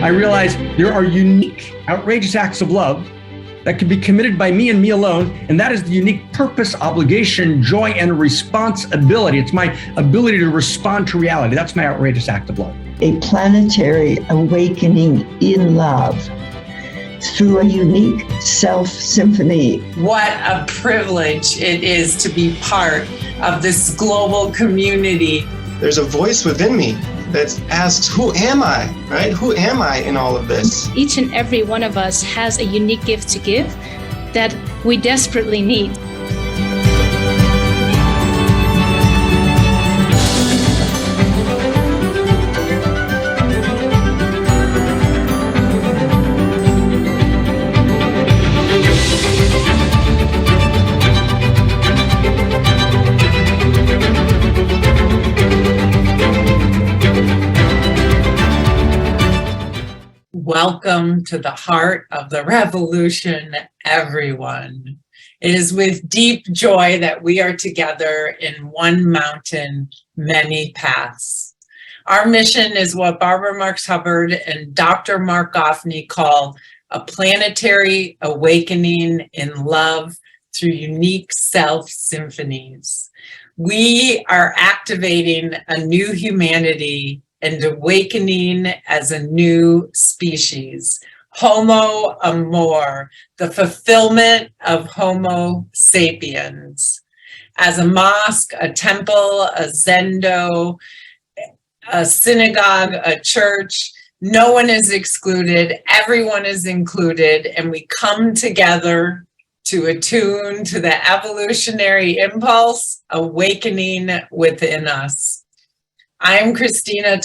I realized there are unique, outrageous acts of love that can be committed by me and me alone, and that is the unique purpose, obligation, joy, and responsibility. It's my ability to respond to reality. That's my outrageous act of love. A planetary awakening in love through a unique self-symphony. What a privilege it is to be part of this global community. There's a voice within me that asks, who am I, right? Who am I in all of this? Each and every one of us has a unique gift to give that we desperately need. Welcome to the heart of the revolution, everyone. It is with deep joy that we are together in one mountain, many paths. Our mission is what Barbara Marx Hubbard and Dr. Marc Gafni call a planetary awakening in love through unique self-symphonies. We are activating a new humanity and awakening as a new species. Homo Amor, the fulfillment of Homo Sapiens. As a mosque, a temple, a zendo, a synagogue, a church, no one is excluded, everyone is included, and we come together to attune to the evolutionary impulse awakening within us. I am Kristina,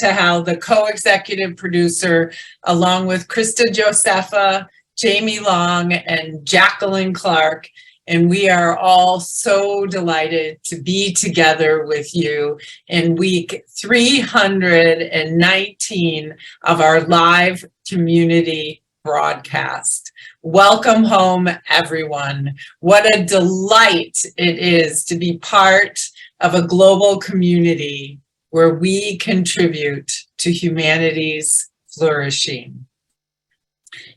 the co-executive producer, along with Krista Josepha, Jamie Long, and Jacqueline Clark, and we are all so delighted to be together with you in week 319 of our live community broadcast. Welcome home, everyone. What a delight it is to be part of a global community where we contribute to humanity's flourishing.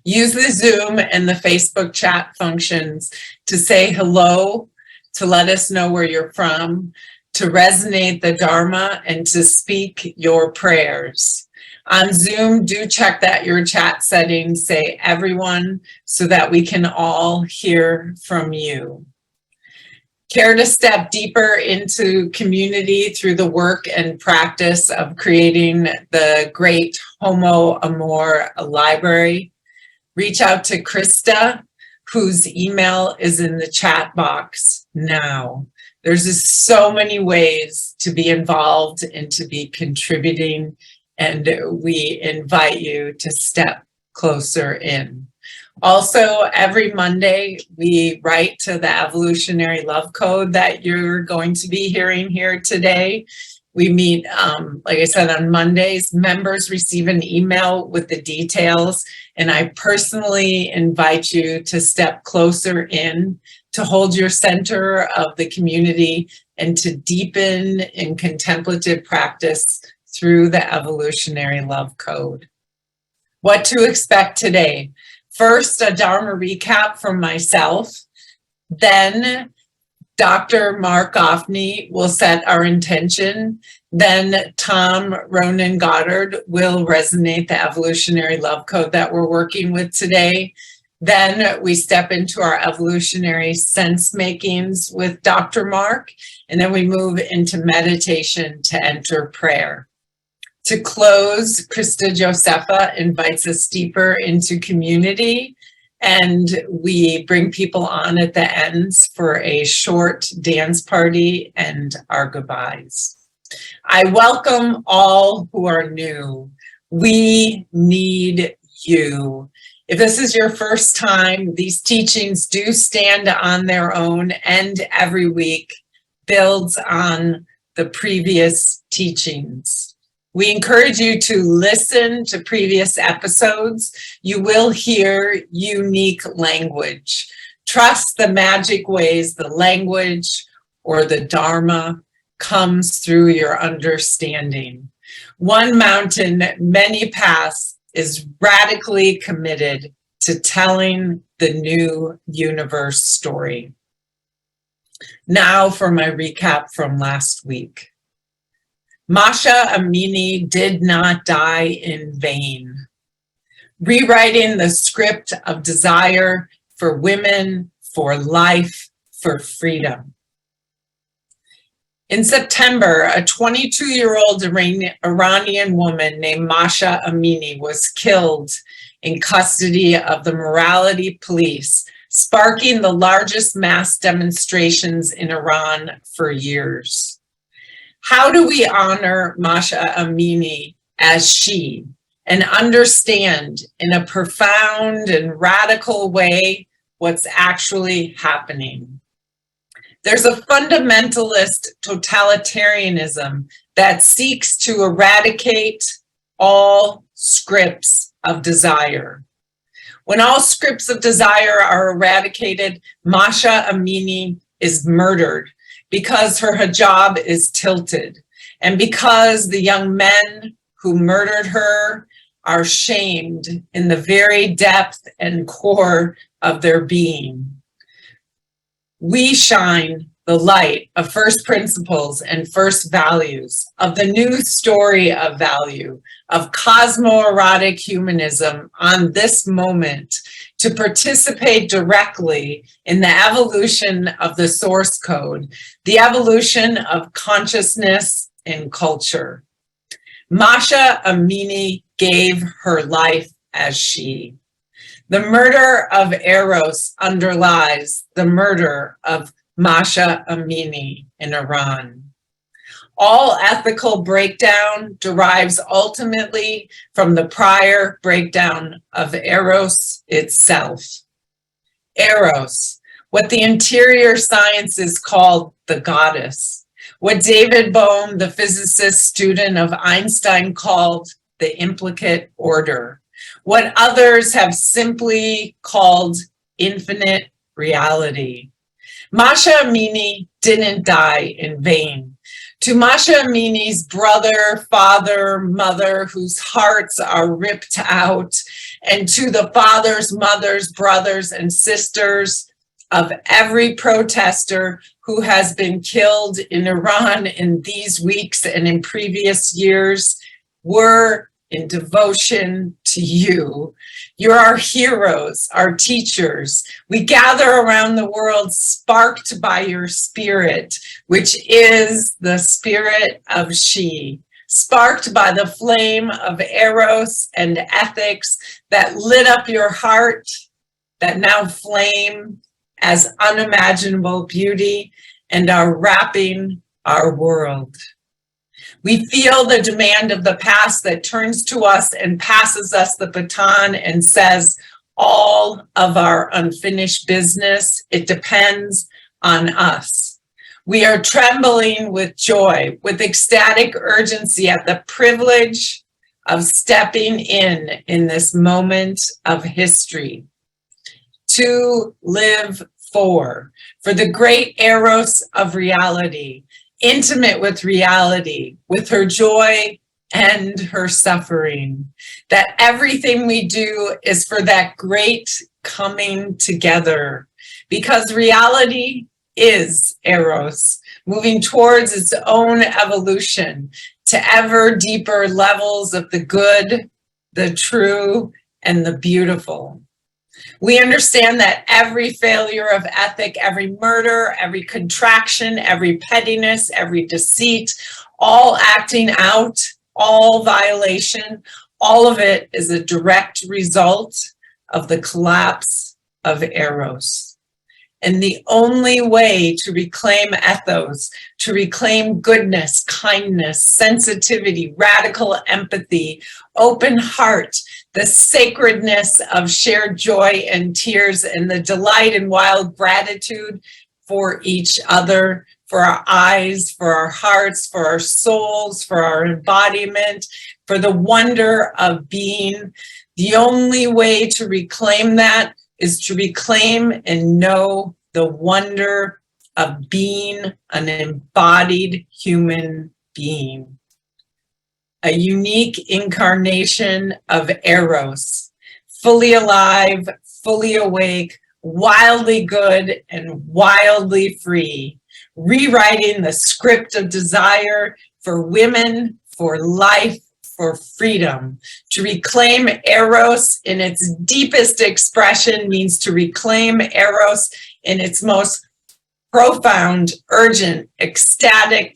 Use the Zoom and the Facebook chat functions to say hello, to let us know where you're from, to resonate the Dharma, and to speak your prayers. On Zoom, do check that your chat settings say everyone so that we can all hear from you. Care to step deeper into community through the work and practice of creating the great Homo Amor library? Reach out to Krista, whose email is in the chat box now. There's just so many ways to be involved and to be contributing, and we invite you to step closer in. Also, every Monday, we write to the evolutionary love code that you're going to be hearing here today. We meet, like I said, on Mondays. Members receive an email with the details, and I personally invite you to step closer in, to hold your center of the community, and to deepen in contemplative practice through the evolutionary love code. What to expect today? First, a Dharma recap from myself. Then Dr. Marc Gafni will set our intention. Then Tom Ronen Goddard will resonate the evolutionary love code that we're working with today. Then we step into our evolutionary sense makings with Dr. Marc, and then we move into meditation to enter prayer. To close, Krista Josepha invites us deeper into community, and we bring people on at the ends for a short dance party and our goodbyes. I welcome all who are new. We need you. If this is your first time, these teachings do stand on their own, and every week builds on the previous teachings. We encourage you to listen to previous episodes. You will hear unique language. Trust the magic ways the language or the Dharma comes through your understanding. One mountain, many paths is radically committed to telling the new universe story. Now for my recap from last week. Masha Amini did not die in vain. Rewriting the script of desire for women, for life, for freedom. In September, a 22-year-old Iranian woman named Masha Amini was killed in custody of the morality police, sparking the largest mass demonstrations in Iran for years. How do we honor Masha Amini as she and understand in a profound and radical way what's actually happening? There's a fundamentalist totalitarianism that seeks to eradicate all scripts of desire. When all scripts of desire are eradicated, Masha Amini is murdered because her hijab is tilted and because the young men who murdered her are shamed in the very depth and core of their being. We shine the light of first principles and first values, of the new story of value, of cosmoerotic humanism on this moment to participate directly in the evolution of the source code, the evolution of consciousness and culture. Masha Amini gave her life as she. The murder of Eros underlies the murder of Masha Amini in Iran. All ethical breakdown derives ultimately from the prior breakdown of Eros itself. Eros, what the interior sciences called the goddess, what David Bohm, the physicist student of Einstein, called the implicate order, what others have simply called infinite reality. Masha Amini didn't die in vain. To Masha Amini's brother, father, mother, whose hearts are ripped out, and to the fathers, mothers, brothers, and sisters of every protester who has been killed in Iran in these weeks and in previous years, we're in devotion to you. You're our heroes, our teachers. We gather around the world sparked by your spirit, which is the spirit of she, sparked by the flame of Eros and ethics that lit up your heart, that now flame as unimaginable beauty and are wrapping our world. We feel the demand of the past that turns to us and passes us the baton and says, all of our unfinished business, it depends on us. We are trembling with joy, with ecstatic urgency at the privilege of stepping in this moment of history. To live for the great Eros of reality, intimate with reality, with her joy and her suffering, that everything we do is for that great coming together, because reality is Eros, moving towards its own evolution to ever deeper levels of the good, the true, and the beautiful. We understand that every failure of ethic, every murder, every contraction, every pettiness, every deceit, all acting out, all violation, all of it is a direct result of the collapse of Eros. And the only way to reclaim ethos, to reclaim goodness, kindness, sensitivity, radical empathy, open heart, the sacredness of shared joy and tears, and the delight and wild gratitude for each other, for our eyes, for our hearts, for our souls, for our embodiment, for the wonder of being. The only way to reclaim that is to reclaim and know the wonder of being an embodied human being. A unique incarnation of Eros, fully alive, fully awake, wildly good and wildly free, rewriting the script of desire for women, for life, for freedom. To reclaim Eros in its deepest expression means to reclaim Eros in its most profound, urgent, ecstatic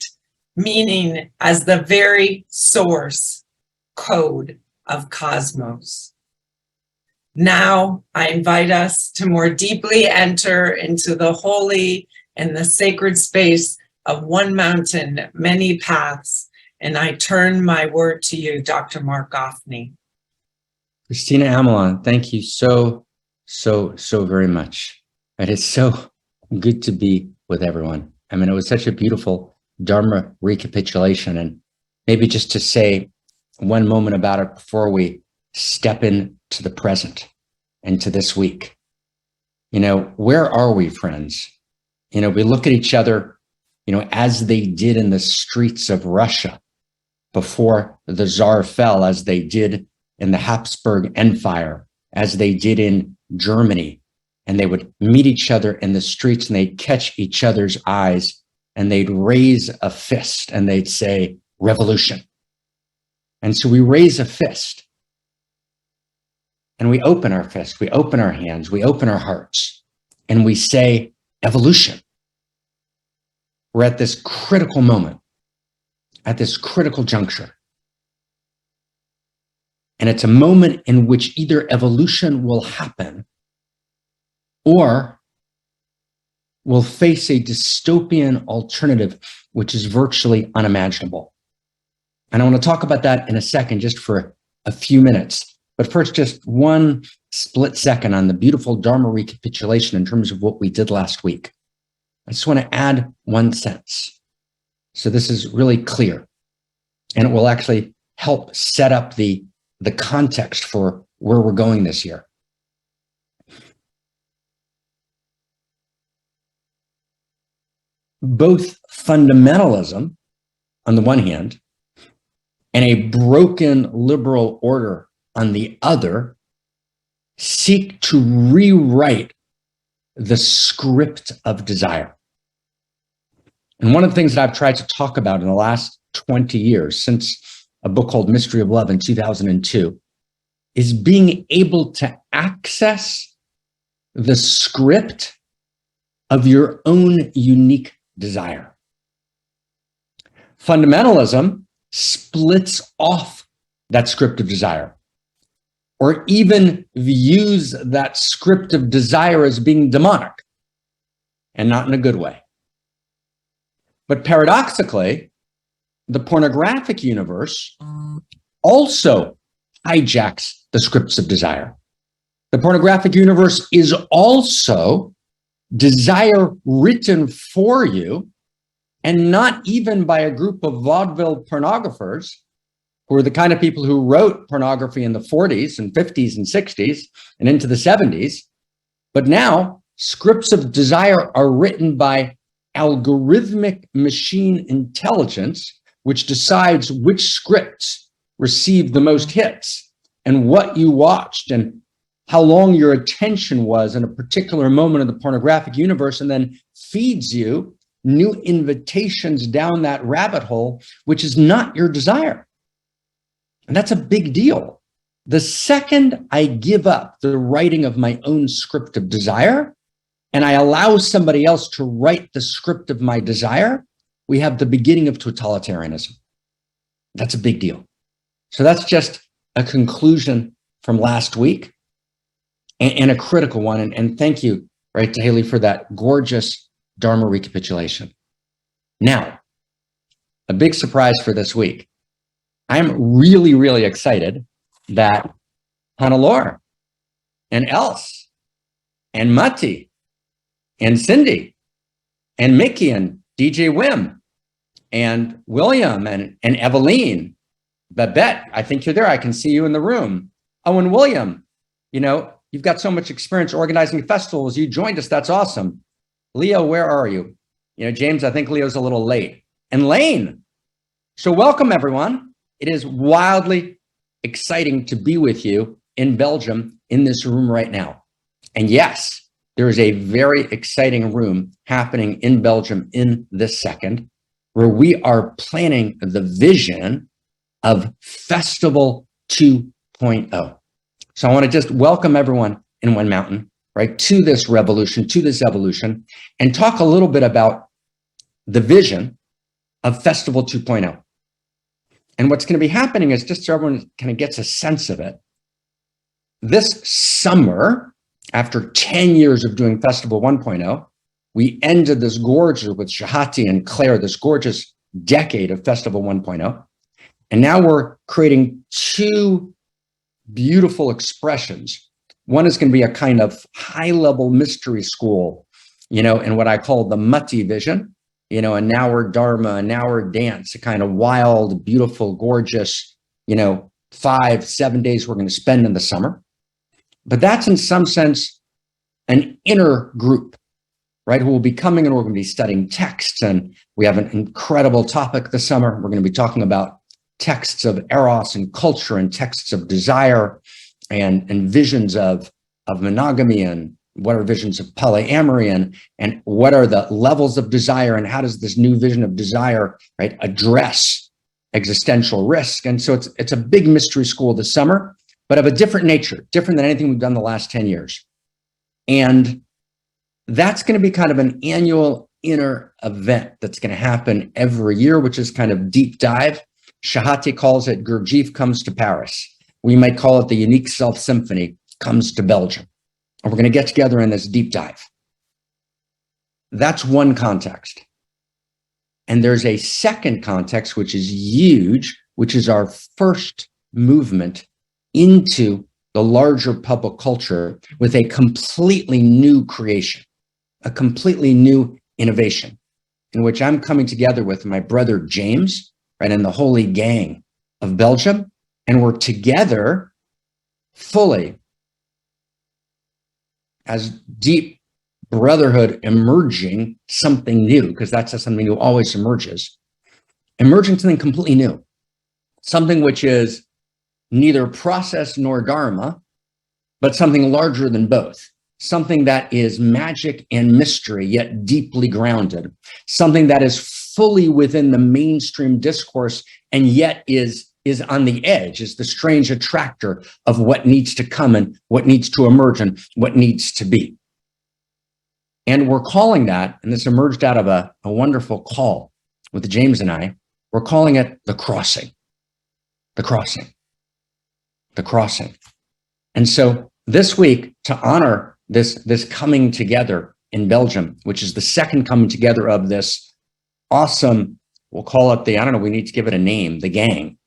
meaning as the very source code of cosmos. Now I invite us to more deeply enter into the holy and the sacred space of one mountain, many paths. And I turn my word to you, Dr. Marc Gafni. Kristina Amelon, thank you so very much. It is so good to be with everyone. I mean, it was such a beautiful Dharma recapitulation. And maybe just to say one moment about it before we step into the present and to this week. You know, where are we, friends? You know, we look at each other, you know, as they did in the streets of Russia before the Tsar fell, as they did in the Habsburg Empire, as they did in Germany. And they would meet each other in the streets and they'd catch each other's eyes and they'd raise a fist and they'd say, revolution. And so we raise a fist and we open our fist, we open our hands, we open our hearts, and we say, evolution. We're at this critical moment, at this critical juncture. And it's a moment in which either evolution will happen or we'll face a dystopian alternative, which is virtually unimaginable. And I want to talk about that in a second, just for a few minutes. But first, just one split second on the beautiful Dharma recapitulation in terms of what we did last week. I just want to add one sentence. So this is really clear, and it will actually help set up the context for where we're going this year. Both fundamentalism on the one hand and a broken liberal order on the other seek to rewrite the script of desire. And one of the things that I've tried to talk about in the last 20 years, since a book called Mystery of Love in 2002, is being able to access the script of your own unique desire. Fundamentalism splits off that script of desire, or even views that script of desire as being demonic, and not in a good way. But paradoxically, the pornographic universe also hijacks the scripts of desire. The pornographic universe is also desire written for you, and not even by a group of vaudeville pornographers who are the kind of people who wrote pornography in the 40s and 50s and 60s and into the 70s. But now scripts of desire are written by algorithmic machine intelligence, which decides which scripts receive the most hits and what you watched and how long your attention was in a particular moment of the pornographic universe, and then feeds you new invitations down that rabbit hole, which is not your desire. And that's a big deal. The second I give up the writing of my own script of desire and I allow somebody else to write the script of my desire, we have the beginning of totalitarianism. That's a big deal. So that's just a conclusion from last week, and a critical one. And thank you, right, to Haley for that gorgeous Dharma recapitulation. Now, a big surprise for this week. I'm really, really excited that Hannelore and Else and Matti and Cindy and Mickey and DJ Wim and William and Eveline, Babette, I think you're there. I can see you in the room. Oh, and William, you know, you've got so much experience organizing festivals. You joined us. That's awesome. Leo, where are you? You know, James, I think Leo's a little late. And Lane. So welcome, everyone. It is wildly exciting to be with you in Belgium in this room right now. And yes, there is a very exciting room happening in Belgium in this second, where we are planning the vision of Festival 2.0. So I want to just welcome everyone in One Mountain, right, to this revolution, to this evolution, and talk a little bit about the vision of Festival 2.0. And what's going to be happening is, just so everyone kind of gets a sense of it, this summer, after 10 years of doing Festival 1.0, we ended this gorgeous, with Shahati and Claire, this gorgeous decade of Festival 1.0. And now we're creating two beautiful expressions. One is going to be a kind of high-level mystery school, you know, in what I call the Mutti vision, you know, an hour Dharma, an hour dance, a kind of wild, beautiful, gorgeous, you know, 5-7 days we're going to spend in the summer. But that's in some sense an inner group, right, who will be coming, and we're going to be studying texts. And we have an incredible topic this summer. We're going to be talking about texts of Eros and culture, and texts of desire, and visions of monogamy, and what are visions of polyamory, and what are the levels of desire, and how does this new vision of desire, right, address existential risk. And so it's a big mystery school this summer, but of a different nature, different than anything we've done the last 10 years. And that's going to be kind of an annual inner event that's going to happen every year, which is kind of deep dive. Shahati calls it Gurdjieff comes to Paris. We might call it the Unique Self Symphony comes to Belgium. And we're going to get together in this deep dive. That's one context. And there's a second context, which is huge, which is our first movement into the larger public culture with a completely new creation, a completely new innovation, in which I'm coming together with my brother James, right, and the Holy Gang of Belgium. And we're together fully as deep brotherhood, emerging something new, because that's something new always emerges, emerging something completely new, something which is neither process nor dharma, but something larger than both, something that is magic and mystery, yet deeply grounded, something that is fully within the mainstream discourse, and yet is on the edge, is the strange attractor of what needs to come, and what needs to emerge, and what needs to be. And we're calling that, and this emerged out of a wonderful call with James and I, we're calling it the crossing, the crossing, the crossing. And so this week, to honor this coming together in Belgium, which is the second coming together of this awesome, we'll call it the, I don't know, we need to give it a name, the gang,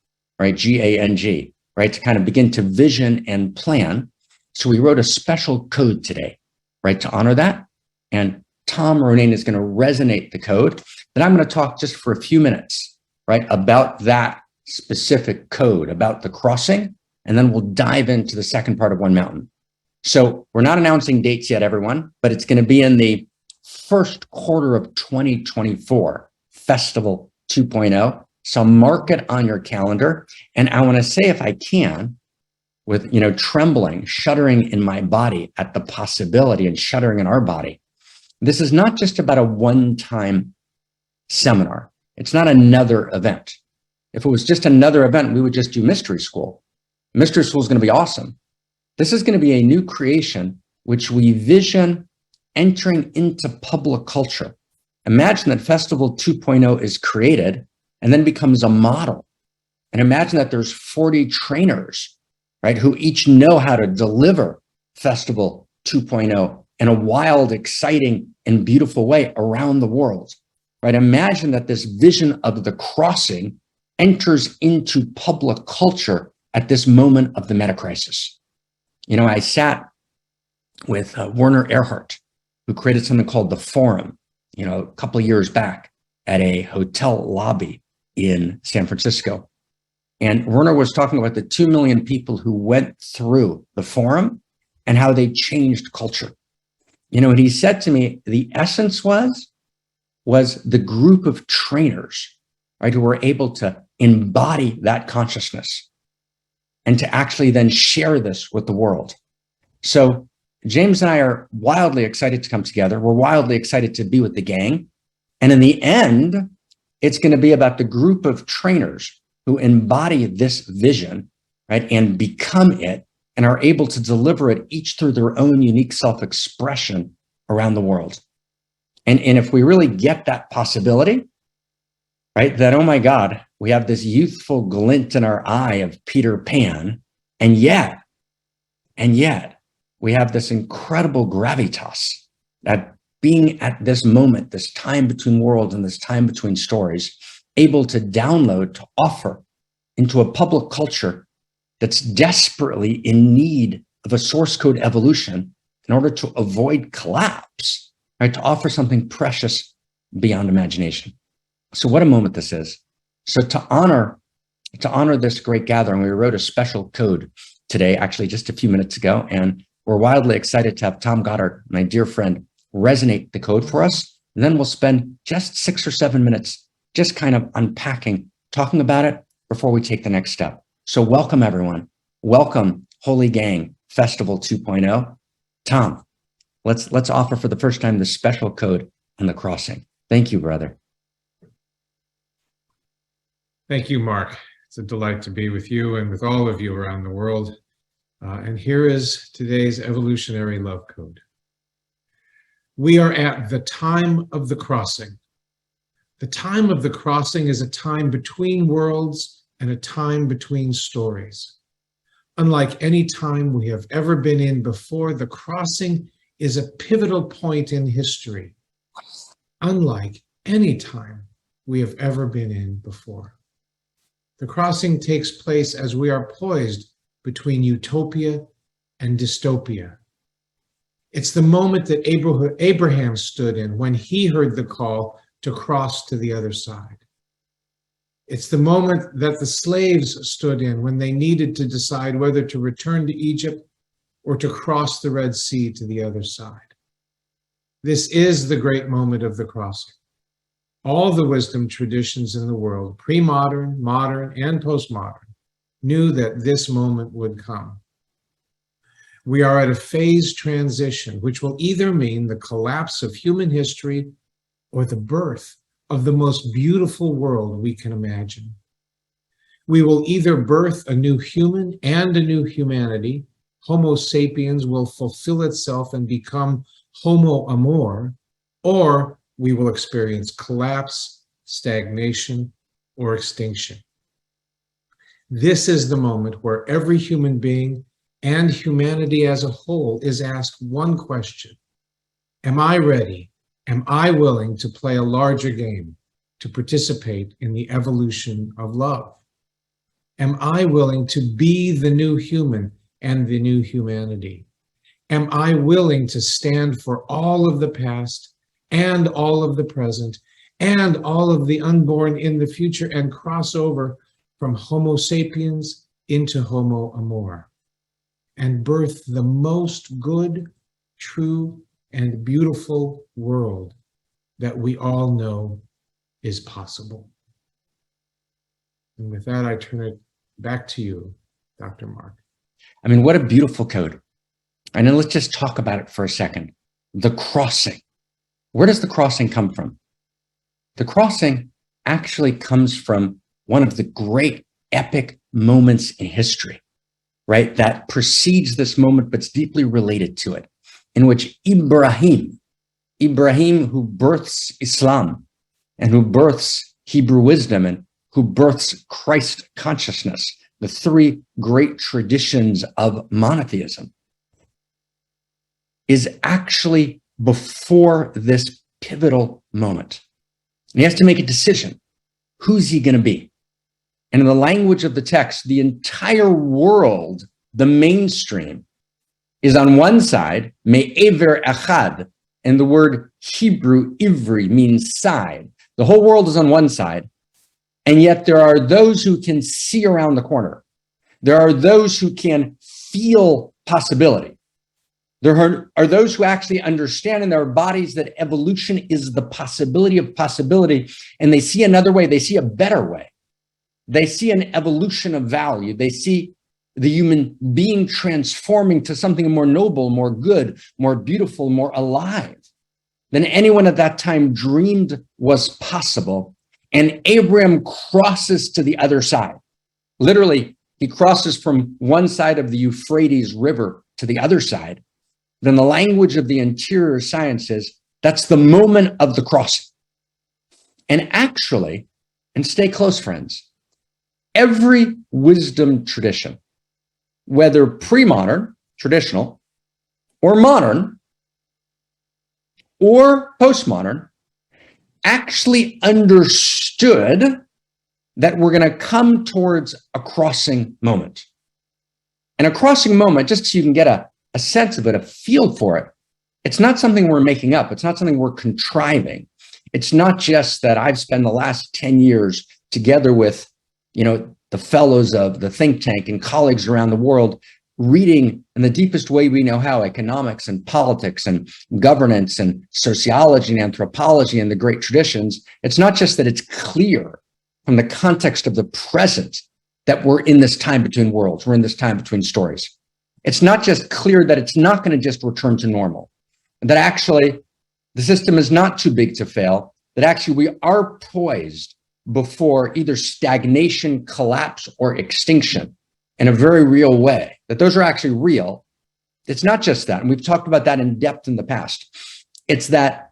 right? G-A-N-G, right? To kind of begin to vision and plan. So we wrote a special code today, right? To honor that. And Tom Ronen is going to resonate the code. Then I'm going to talk just for a few minutes, right? About that specific code, about the crossing. And then we'll dive into the second part of One Mountain. So we're not announcing dates yet, everyone, but it's going to be in the first quarter of 2024, Festival 2.0. So mark it on your calendar. And I want to say, if I can, with, you know, trembling, shuddering in my body at the possibility, and shuddering in our body, this is not just about a one-time seminar. It's not another event. If it was just another event, we would just do mystery school. Mystery school is going to be awesome. This is going to be a new creation, which we vision entering into public culture. Imagine that Festival 2.0 is created and then becomes a model. And imagine that there's 40 trainers, right, who each know how to deliver Festival 2.0 in a wild, exciting, and beautiful way around the world, right? Imagine that this vision of the crossing enters into public culture at this moment of the meta crisis. You know, I sat with Werner Erhard, who created something called the Forum, you know, a couple of years back. at a hotel lobby in San Francisco. And Werner was talking about the 2 million people who went through the forum and how they changed culture. And he said to me, the essence was the group of trainers, right, who were able to embody that consciousness and to actually then share this with the world. So James and I are wildly excited to come together. We're wildly excited to be with the gang. And in the end, it's going to be about the group of trainers who embody this vision, right, and become it and are able to deliver it each through their own unique self-expression around the world. And if we really get that possibility, right, that, oh my God, we have this youthful glint in our eye of Peter Pan, and yet, we have this incredible gravitas that being at this moment, this time between worlds and this time between stories, able to download, to offer into a public culture that's desperately in need of a source code evolution in order to avoid collapse, right? To offer something precious beyond imagination. So what a moment this is. So to honor this great gathering, we wrote a special code today, actually just a few minutes ago, and we're wildly excited to have Tom Goddard, my dear friend, resonate the code for us. And then we'll spend just 6 or 7 minutes just kind of unpacking, talking about it before we take the next step. So welcome, everyone. Welcome, Holy Gang Festival 2.0. Tom, let's offer for the first time the special code on the crossing. Thank you, brother. Thank you, Mark. It's a delight to be with you and with all of you around the world. And here is today's evolutionary love code. We are at the time of the crossing. The time of the crossing is a time between worlds and a time between stories. Unlike any time we have ever been in before, the crossing is a pivotal point in history. Unlike any time we have ever been in before. The crossing takes place as we are poised between utopia and dystopia. It's the moment that Abraham stood in when he heard the call to cross to the other side. It's the moment that the slaves stood in when they needed to decide whether to return to Egypt or to cross the Red Sea to the other side. This is the great moment of the crossing. All the wisdom traditions in the world, pre-modern, modern, and postmodern, knew that this moment would come. We are at a phase transition, which will either mean the collapse of human history or the birth of the most beautiful world we can imagine. We will either birth a new human and a new humanity. Homo Sapiens will fulfill itself and become Homo Amor, or we will experience collapse, stagnation, or extinction. This is the moment where every human being and humanity as a whole is asked one question. Am I ready? Am I willing to play a larger game, to participate in the evolution of love? Am I willing to be the new human and the new humanity? Am I willing to stand for all of the past and all of the present and all of the unborn in the future and cross over from Homo Sapiens into Homo Amor and birth the most good, true, and beautiful world that we all know is possible? And with that, I turn it back to you, Dr. Mark. I mean, what a beautiful code. And then let's just talk about it for a second. The crossing. Where does the crossing come from? The crossing actually comes from one of the great epic moments in history, right? That precedes this moment, but's deeply related to it, in which Ibrahim, who births Islam and who births Hebrew wisdom and who births Christ consciousness, the three great traditions of monotheism, is actually before this pivotal moment. And he has to make a decision. Who's he going to be? And in the language of the text, the entire world, the mainstream, is on one side, me'ever echad, and the word Hebrew, ivri, means side. The whole world is on one side, and yet there are those who can see around the corner. There are those who can feel possibility. There are those who actually understand in their bodies that evolution is the possibility of possibility, and they see another way, they see a better way. They see an evolution of value. They see the human being transforming to something more noble, more good, more beautiful, more alive than anyone at that time dreamed was possible. And Abraham crosses to the other side. Literally, he crosses from one side of the Euphrates River to the other side. Then the language of the interior science is, that's the moment of the crossing. And actually, and stay close, friends, every wisdom tradition, whether pre-modern, traditional, or modern, or postmodern, actually understood that we're going to come towards a crossing moment. And a crossing moment, just so you can get a sense of it, a feel for it, it's not something we're making up. It's not something we're contriving. It's not just that I've spent the last 10 years together with, the fellows of the think tank and colleagues around the world, reading in the deepest way we know how economics and politics and governance and sociology and anthropology and the great traditions. It's not just that it's clear from the context of the present that we're in this time between worlds, we're in this time between stories. It's not just clear that it's not going to just return to normal, that actually the system is not too big to fail, that actually we are poised before either stagnation, collapse, or extinction in a very real way, that those are actually real. It's not just that, and we've talked about that in depth in the past. It's that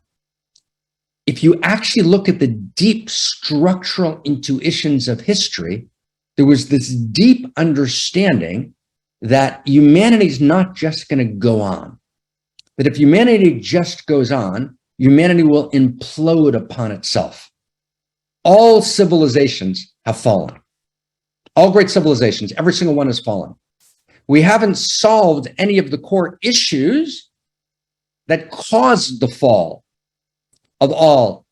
if you actually look at the deep structural intuitions of history, there was this deep understanding that humanity is not just going to go on. That if humanity just goes on, humanity will implode upon itself. All civilizations have fallen. All great civilizations, every single one has fallen. We haven't solved any of the core issues that caused the fall of all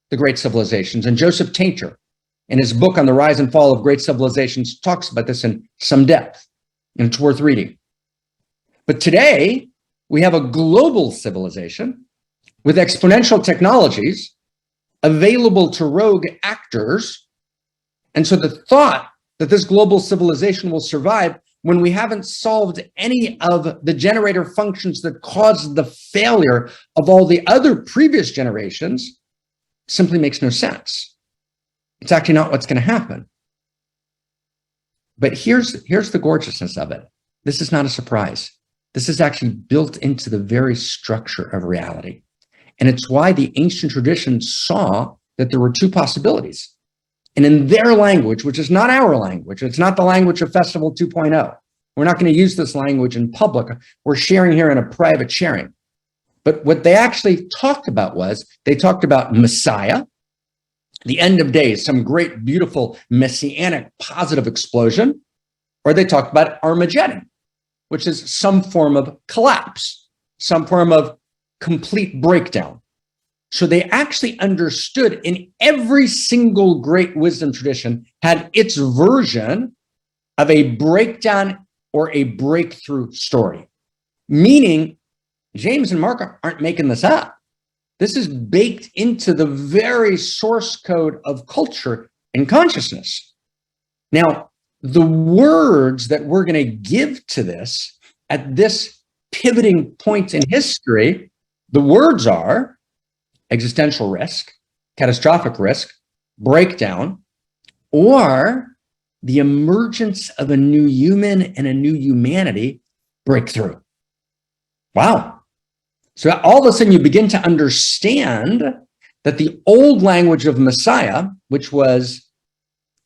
the great civilizations. And Joseph Tainter, in his book on the rise and fall of great civilizations, talks about this in some depth, and it's worth reading. But today, we have a global civilization with exponential technologies available to rogue actors. And so the thought that this global civilization will survive when we haven't solved any of the generator functions that caused the failure of all the other previous generations simply makes no sense. It's actually not what's going to happen. But here's the gorgeousness of it. This is not a surprise. This is actually built into the very structure of reality. And it's why the ancient traditions saw that there were two possibilities. And in their language, which is not our language, it's not the language of Festival 2.0. We're not going to use this language in public. We're sharing here in a private sharing. But what they actually talked about was, they talked about Messiah, the end of days, some great, beautiful, messianic, positive explosion, or they talked about Armageddon, which is some form of collapse, some form of complete breakdown. So they actually understood in every single great wisdom tradition had its version of a breakdown or a breakthrough story. Meaning, James and Mark aren't making this up. This is baked into the very source code of culture and consciousness. Now, the words that we're going to give to this at this pivoting point in history, the words are existential risk, catastrophic risk, breakdown, or the emergence of a new human and a new humanity, breakthrough. Wow. So all of a sudden you begin to understand that the old language of Messiah, which was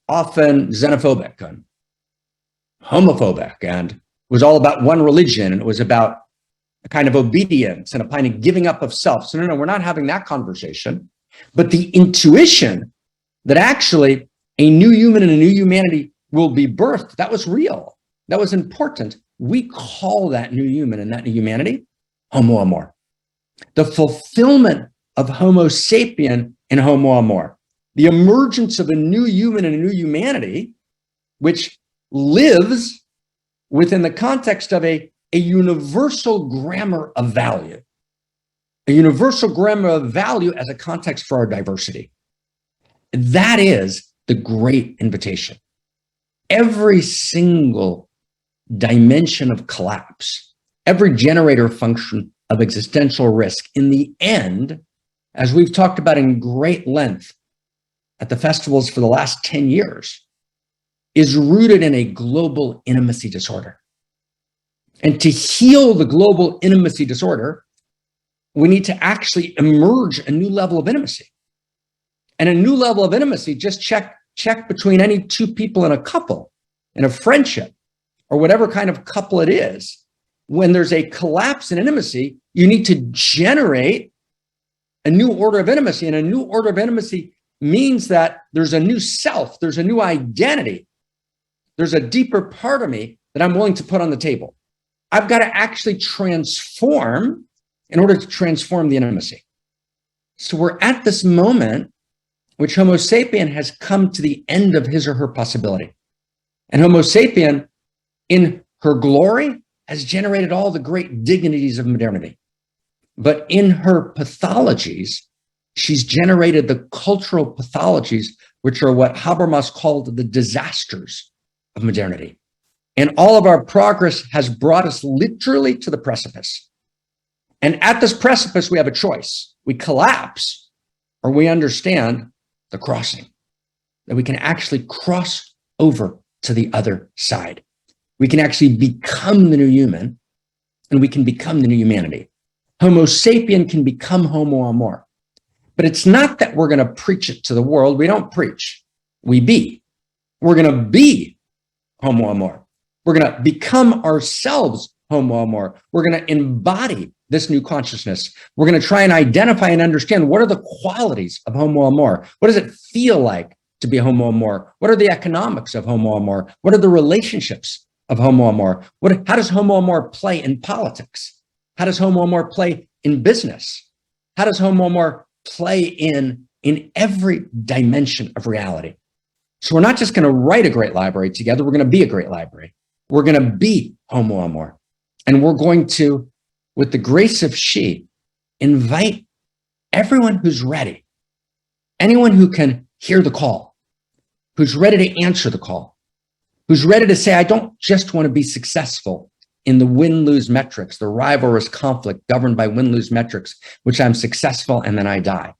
often xenophobic and homophobic and was all about one religion, and it was about a kind of obedience and a kind of giving up of self. So no, we're not having that conversation. But the intuition that actually a new human and a new humanity will be birthed, that was real. That was important. We call that new human and that new humanity Homo Amor. The fulfillment of Homo Sapien and Homo Amor, the emergence of a new human and a new humanity, which lives within the context of a universal grammar of value, a universal grammar of value as a context for our diversity. That is the great invitation. Every single dimension of collapse, every generator function of existential risk, in the end, as we've talked about in great length at the festivals for the last 10 years, is rooted in a global intimacy disorder. And to heal the global intimacy disorder, we need to actually emerge a new level of intimacy. And a new level of intimacy, just check between any two people in a couple, in a friendship, or whatever kind of couple it is. When there's a collapse in intimacy, you need to generate a new order of intimacy. And a new order of intimacy means that there's a new self, there's a new identity, there's a deeper part of me that I'm willing to put on the table. I've got to actually transform in order to transform the intimacy. So we're at this moment which Homo sapien has come to the end of his or her possibility. And Homo sapien, in her glory, has generated all the great dignities of modernity. But in her pathologies, she's generated the cultural pathologies, which are what Habermas called the disasters of modernity. And all of our progress has brought us literally to the precipice. And at this precipice, we have a choice. We collapse, or we understand the crossing, that we can actually cross over to the other side. We can actually become the new human, and we can become the new humanity. Homo sapien can become Homo Amor. But it's not that we're going to preach it to the world. We don't preach. We be. We're going to be Homo Amor. We're going to become ourselves Homo Amor. We're going to embody this new consciousness. We're going to try and identify and understand what are the qualities of Homo Amor. What does it feel like to be Homo Amor? What are the economics of Homo Amor? What are the relationships of Homo Amor? How does Homo Amor play in politics? How does Homo Amor play in business? How does Homo Amor play in every dimension of reality? So we're not just going to write a great library together. We're going to be a great library. We're going to be Homo Amor. And we're going to, with the grace of she, invite everyone who's ready, anyone who can hear the call, who's ready to answer the call, who's ready to say, I don't just want to be successful in the win-lose metrics, the rivalrous conflict governed by win-lose metrics, which I'm successful and then I die.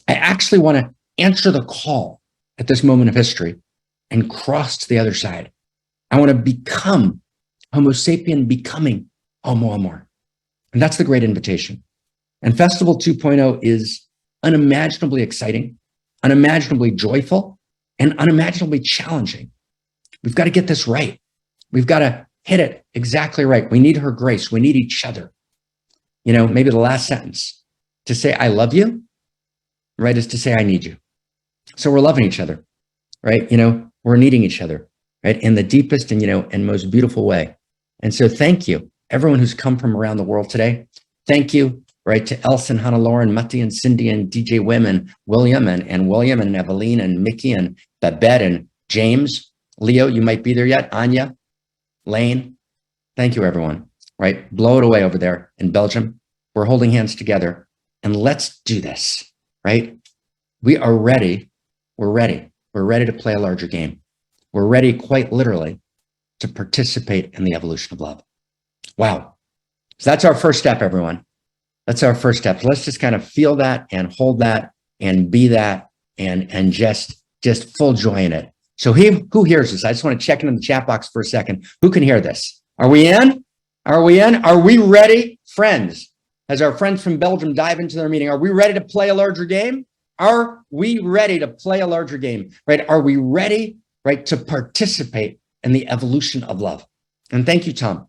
I actually want to answer the call at this moment of history and cross to the other side. I want to become Homo sapien, becoming Homo Amor. And that's the great invitation. And Festival 2.0 is unimaginably exciting, unimaginably joyful, and unimaginably challenging. We've got to get this right. We've got to hit it exactly right. We need her grace. We need each other. You know, maybe the last sentence, to say I love you, right, is to say I need you. So we're loving each other, right? You know, we're needing each other, right, in the deepest and, and most beautiful way. And so thank you, everyone who's come from around the world today. Thank you, right, to Elsa and Hannah-Laura and Matti and Cindy and DJ Wim and William and William and Eveline and Mickey and Babette and James. Leo, you might be there yet. Anya, Lane. Thank you, everyone, right? Blow it away over there in Belgium. We're holding hands together and let's do this, right? We are ready. We're ready. We're ready to play a larger game. We're ready, quite literally, to participate in the evolution of love. Wow. So that's our first step, everyone. That's our first step. Let's just kind of feel that and hold that and be that and just full joy in it. So who hears this? I just want to check in the chat box for a second. Who can hear this? Are we in? Are we in? Are we ready? Friends, as our friends from Belgium dive into their meeting, are we ready to play a larger game? Are we ready to play a larger game, right? Are we ready, right, to participate in the evolution of love? And thank you, Tom,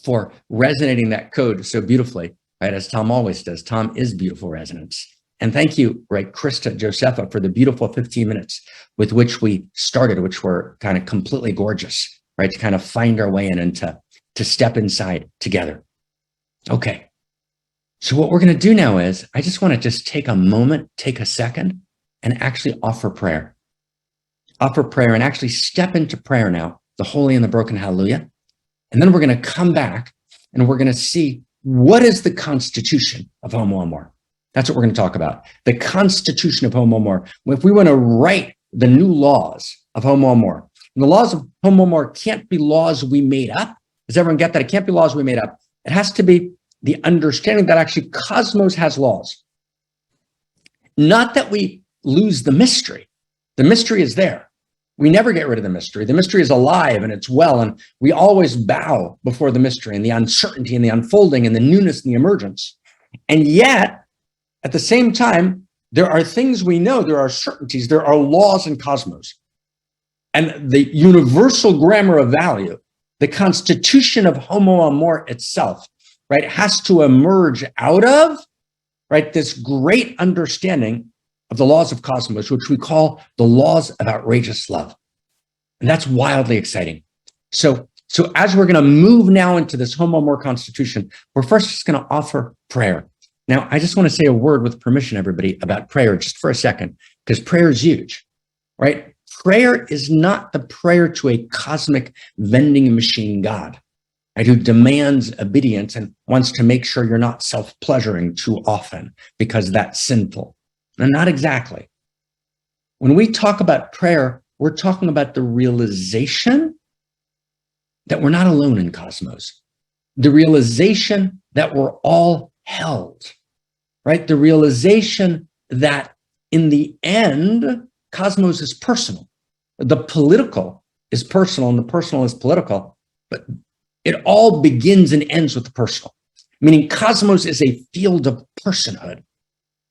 for resonating that code so beautifully, right, as Tom always does. Tom is beautiful resonance. And thank you, right, Krista, Josepha, for the beautiful 15 minutes with which we started, which were kind of completely gorgeous, right, to kind of find our way in and to step inside together. Okay. So what we're going to do now is, I just want to just take a moment, take a second, and actually offer prayer. Offer prayer and actually step into prayer now, the holy and the broken hallelujah. And then we're going to come back and we're going to see what is the constitution of Homo Amor. That's what we're going to talk about. The constitution of Homo Amor. If we want to write the new laws of Homo Amor, and the laws of Homo Amor can't be laws we made up. Does everyone get that? It can't be laws we made up. It has to be the understanding that actually cosmos has laws. Not that we lose the mystery. The mystery is there. We never get rid of the mystery. The mystery is alive and it's well, and we always bow before the mystery and the uncertainty and the unfolding and the newness and the emergence. And yet, at the same time, there are things we know, there are certainties, there are laws in cosmos. And the universal grammar of value, the constitution of Homo Amor itself, right, has to emerge out of, right, this great understanding of the laws of cosmos, which we call the laws of outrageous love. And that's wildly exciting. So as we're going to move now into this Homo Amor constitution, we're first just going to offer prayer. Now, I just want to say a word with permission, everybody, about prayer just for a second, because prayer is huge, right? Prayer is not the prayer to a cosmic vending machine God, right, who demands obedience and wants to make sure you're not self-pleasuring too often because that's sinful. And not exactly. When we talk about prayer, we're talking about the realization that we're not alone in cosmos. The realization that we're all held, right? The realization that in the end, cosmos is personal. The political is personal and the personal is political, but it all begins and ends with the personal, meaning cosmos is a field of personhood.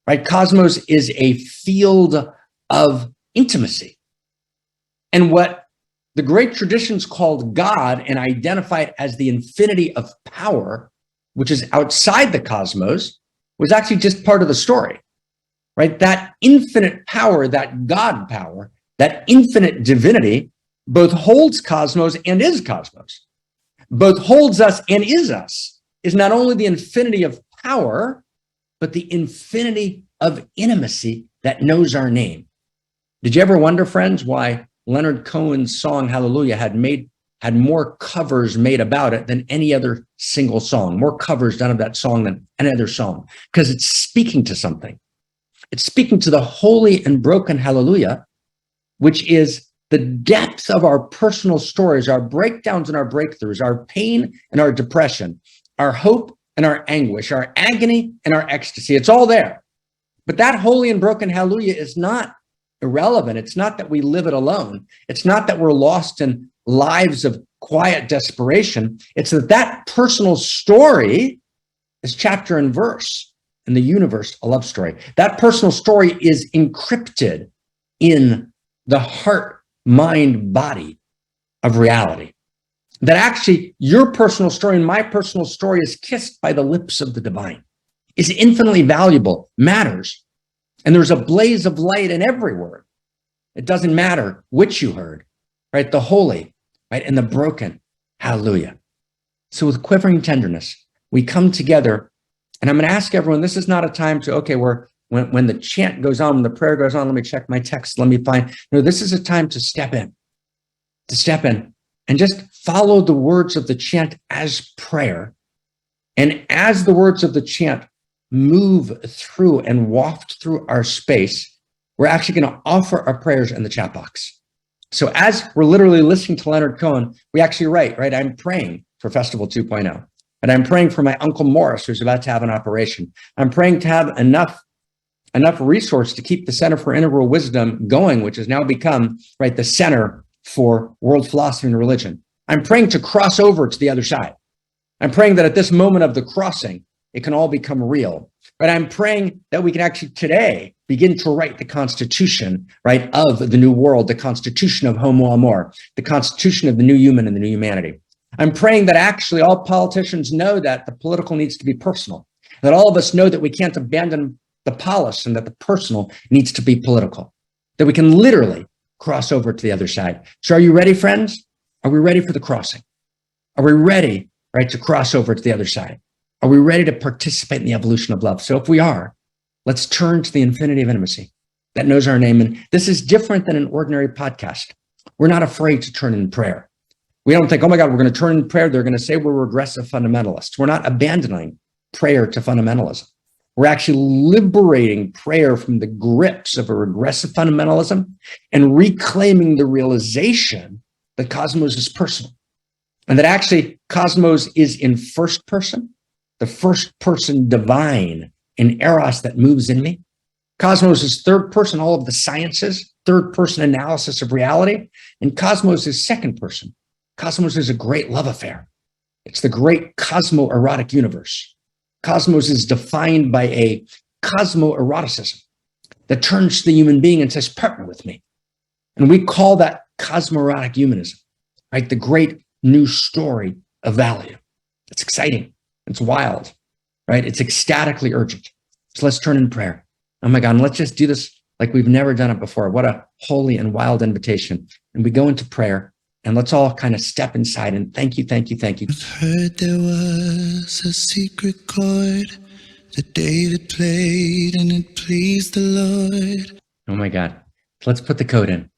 Right? Cosmos is a field of intimacy. And what the great traditions called God and identified as the infinity of power, which is outside the cosmos, was actually just part of the story, right? That infinite power, that God power, that infinite divinity, both holds cosmos and is cosmos. Both holds us and is us, is not only the infinity of power, but the infinity of intimacy that knows our name. Did you ever wonder, friends, why Leonard Cohen's song Hallelujah had more covers made about it than any other single song, more covers done of that song than any other song? Because it's speaking to something. It's speaking to the holy and broken Hallelujah, which is the depth of our personal stories, our breakdowns and our breakthroughs, our pain and our depression, our hope and our anguish, our agony and our ecstasy. It's all there. But that holy and broken hallelujah is not irrelevant. It's not that we live it alone. It's not that we're lost in lives of quiet desperation. It's that personal story is chapter and verse in the universe, a love story. That personal story is encrypted in the heart, mind, body of reality. That actually your personal story and my personal story is kissed by the lips of the divine, is infinitely valuable, matters. And there's a blaze of light in every word. It doesn't matter which you heard, right? The holy, right? And the broken, hallelujah. So with quivering tenderness, we come together, and I'm going to ask everyone, this is not a time to, okay, when the chant goes on, when the prayer goes on, let me check my text, let me find, no, this is a time to step in and just follow the words of the chant as prayer. And as the words of the chant move through and waft through our space, we're actually going to offer our prayers in the chat box. So as we're literally listening to Leonard Cohen, we actually write, right? I'm praying for Festival 2.0. And I'm praying for my Uncle Morris, who's about to have an operation. I'm praying to have enough resource to keep the Center for Integral Wisdom going, which has now become, right, the center for world philosophy and religion. I'm praying to cross over to the other side. I'm praying that at this moment of the crossing, it can all become real. Right? I'm praying that we can actually today begin to write the constitution, right, of the new world, the constitution of Homo Amor, the constitution of the new human and the new humanity. I'm praying that actually all politicians know that the political needs to be personal, that all of us know that we can't abandon the polis and that the personal needs to be political, that we can literally cross over to the other side. So are you ready, friends? Are we ready for the crossing? Are we ready, right, to cross over to the other side? Are we ready to participate in the evolution of love? So if we are, let's turn to the infinity of intimacy that knows our name. And this is different than an ordinary podcast. We're not afraid to turn in prayer. We don't think, oh my God, we're going to turn in prayer. They're going to say we're regressive fundamentalists. We're not abandoning prayer to fundamentalism. We're actually liberating prayer from the grips of a regressive fundamentalism and reclaiming the realization that cosmos is personal and that actually cosmos is in first person, the first person divine in Eros that moves in me. Cosmos is third person, all of the sciences, third person analysis of reality. And cosmos is second person. Cosmos is a great love affair. It's the great cosmo-erotic universe. Cosmos is defined by a cosmo-eroticism that turns to the human being and says, partner with me. And we call that cosmo-erotic humanism, right? The great new story of value. It's exciting. It's wild, right? It's ecstatically urgent. So let's turn in prayer. Oh my God, and let's just do this like we've never done it before. What a holy and wild invitation. And we go into prayer and let's all kind of step inside and thank you, thank you, thank you. I've heard there was a secret chord that David played and it pleased the Lord. Oh my God. So let's put the code in,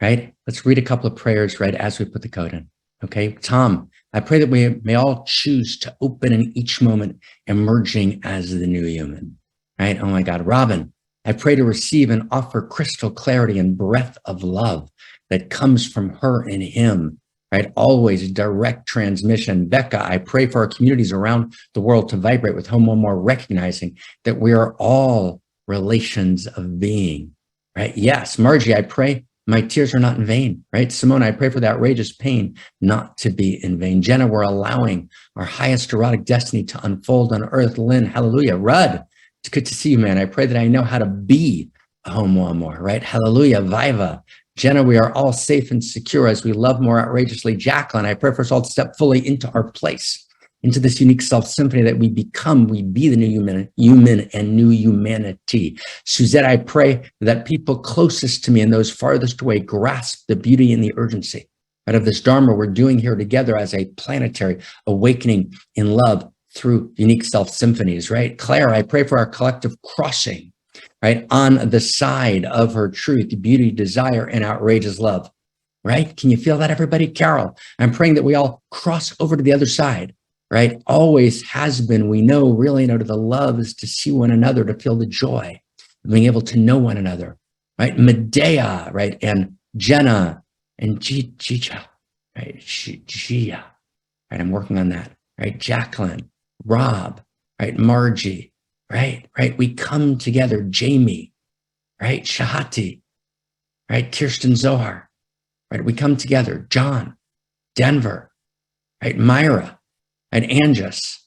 right? Let's read a couple of prayers right as we put the code in. Okay. Tom, I pray that we may all choose to open in each moment, emerging as the new human, right? Oh my God. Robin, I pray to receive and offer crystal clarity and breath of love that comes from her and him, right? Always direct transmission. Becca, I pray for our communities around the world to vibrate with Homo Amor, recognizing that we are all relations of being, right? Yes. Margie, I pray my tears are not in vain, right? Simone, I pray for the outrageous pain not to be in vain. Jenna, we're allowing our highest erotic destiny to unfold on earth. Lynn, hallelujah. Rudd, it's good to see you, man. I pray that I know how to be a Homo Amor, right? Hallelujah. Viva, Jenna, we are all safe and secure as we love more outrageously. Jacqueline, I pray for us all to step fully into our place, into this unique self-symphony that we become, we be the new human and new humanity. Suzette, I pray that people closest to me and those farthest away grasp the beauty and the urgency, right, of this Dharma we're doing here together as a planetary awakening in love through unique self-symphonies, right? Claire, I pray for our collective crossing, right, on the side of her truth, beauty, desire, and outrageous love, right? Can you feel that, everybody? Carol, I'm praying that we all cross over to the other side, right? Always has been. We know, really know, to the love is to see one another, to feel the joy of being able to know one another, right? Medea, right? And Jenna and Gija, right? Gia, right? I'm working on that, right? Jacqueline, Rob, right? Margie, right? We come together. Jamie, right? Shahati, right? Kirsten Zohar, right? We come together. John, Denver, right? Myra, and Angus,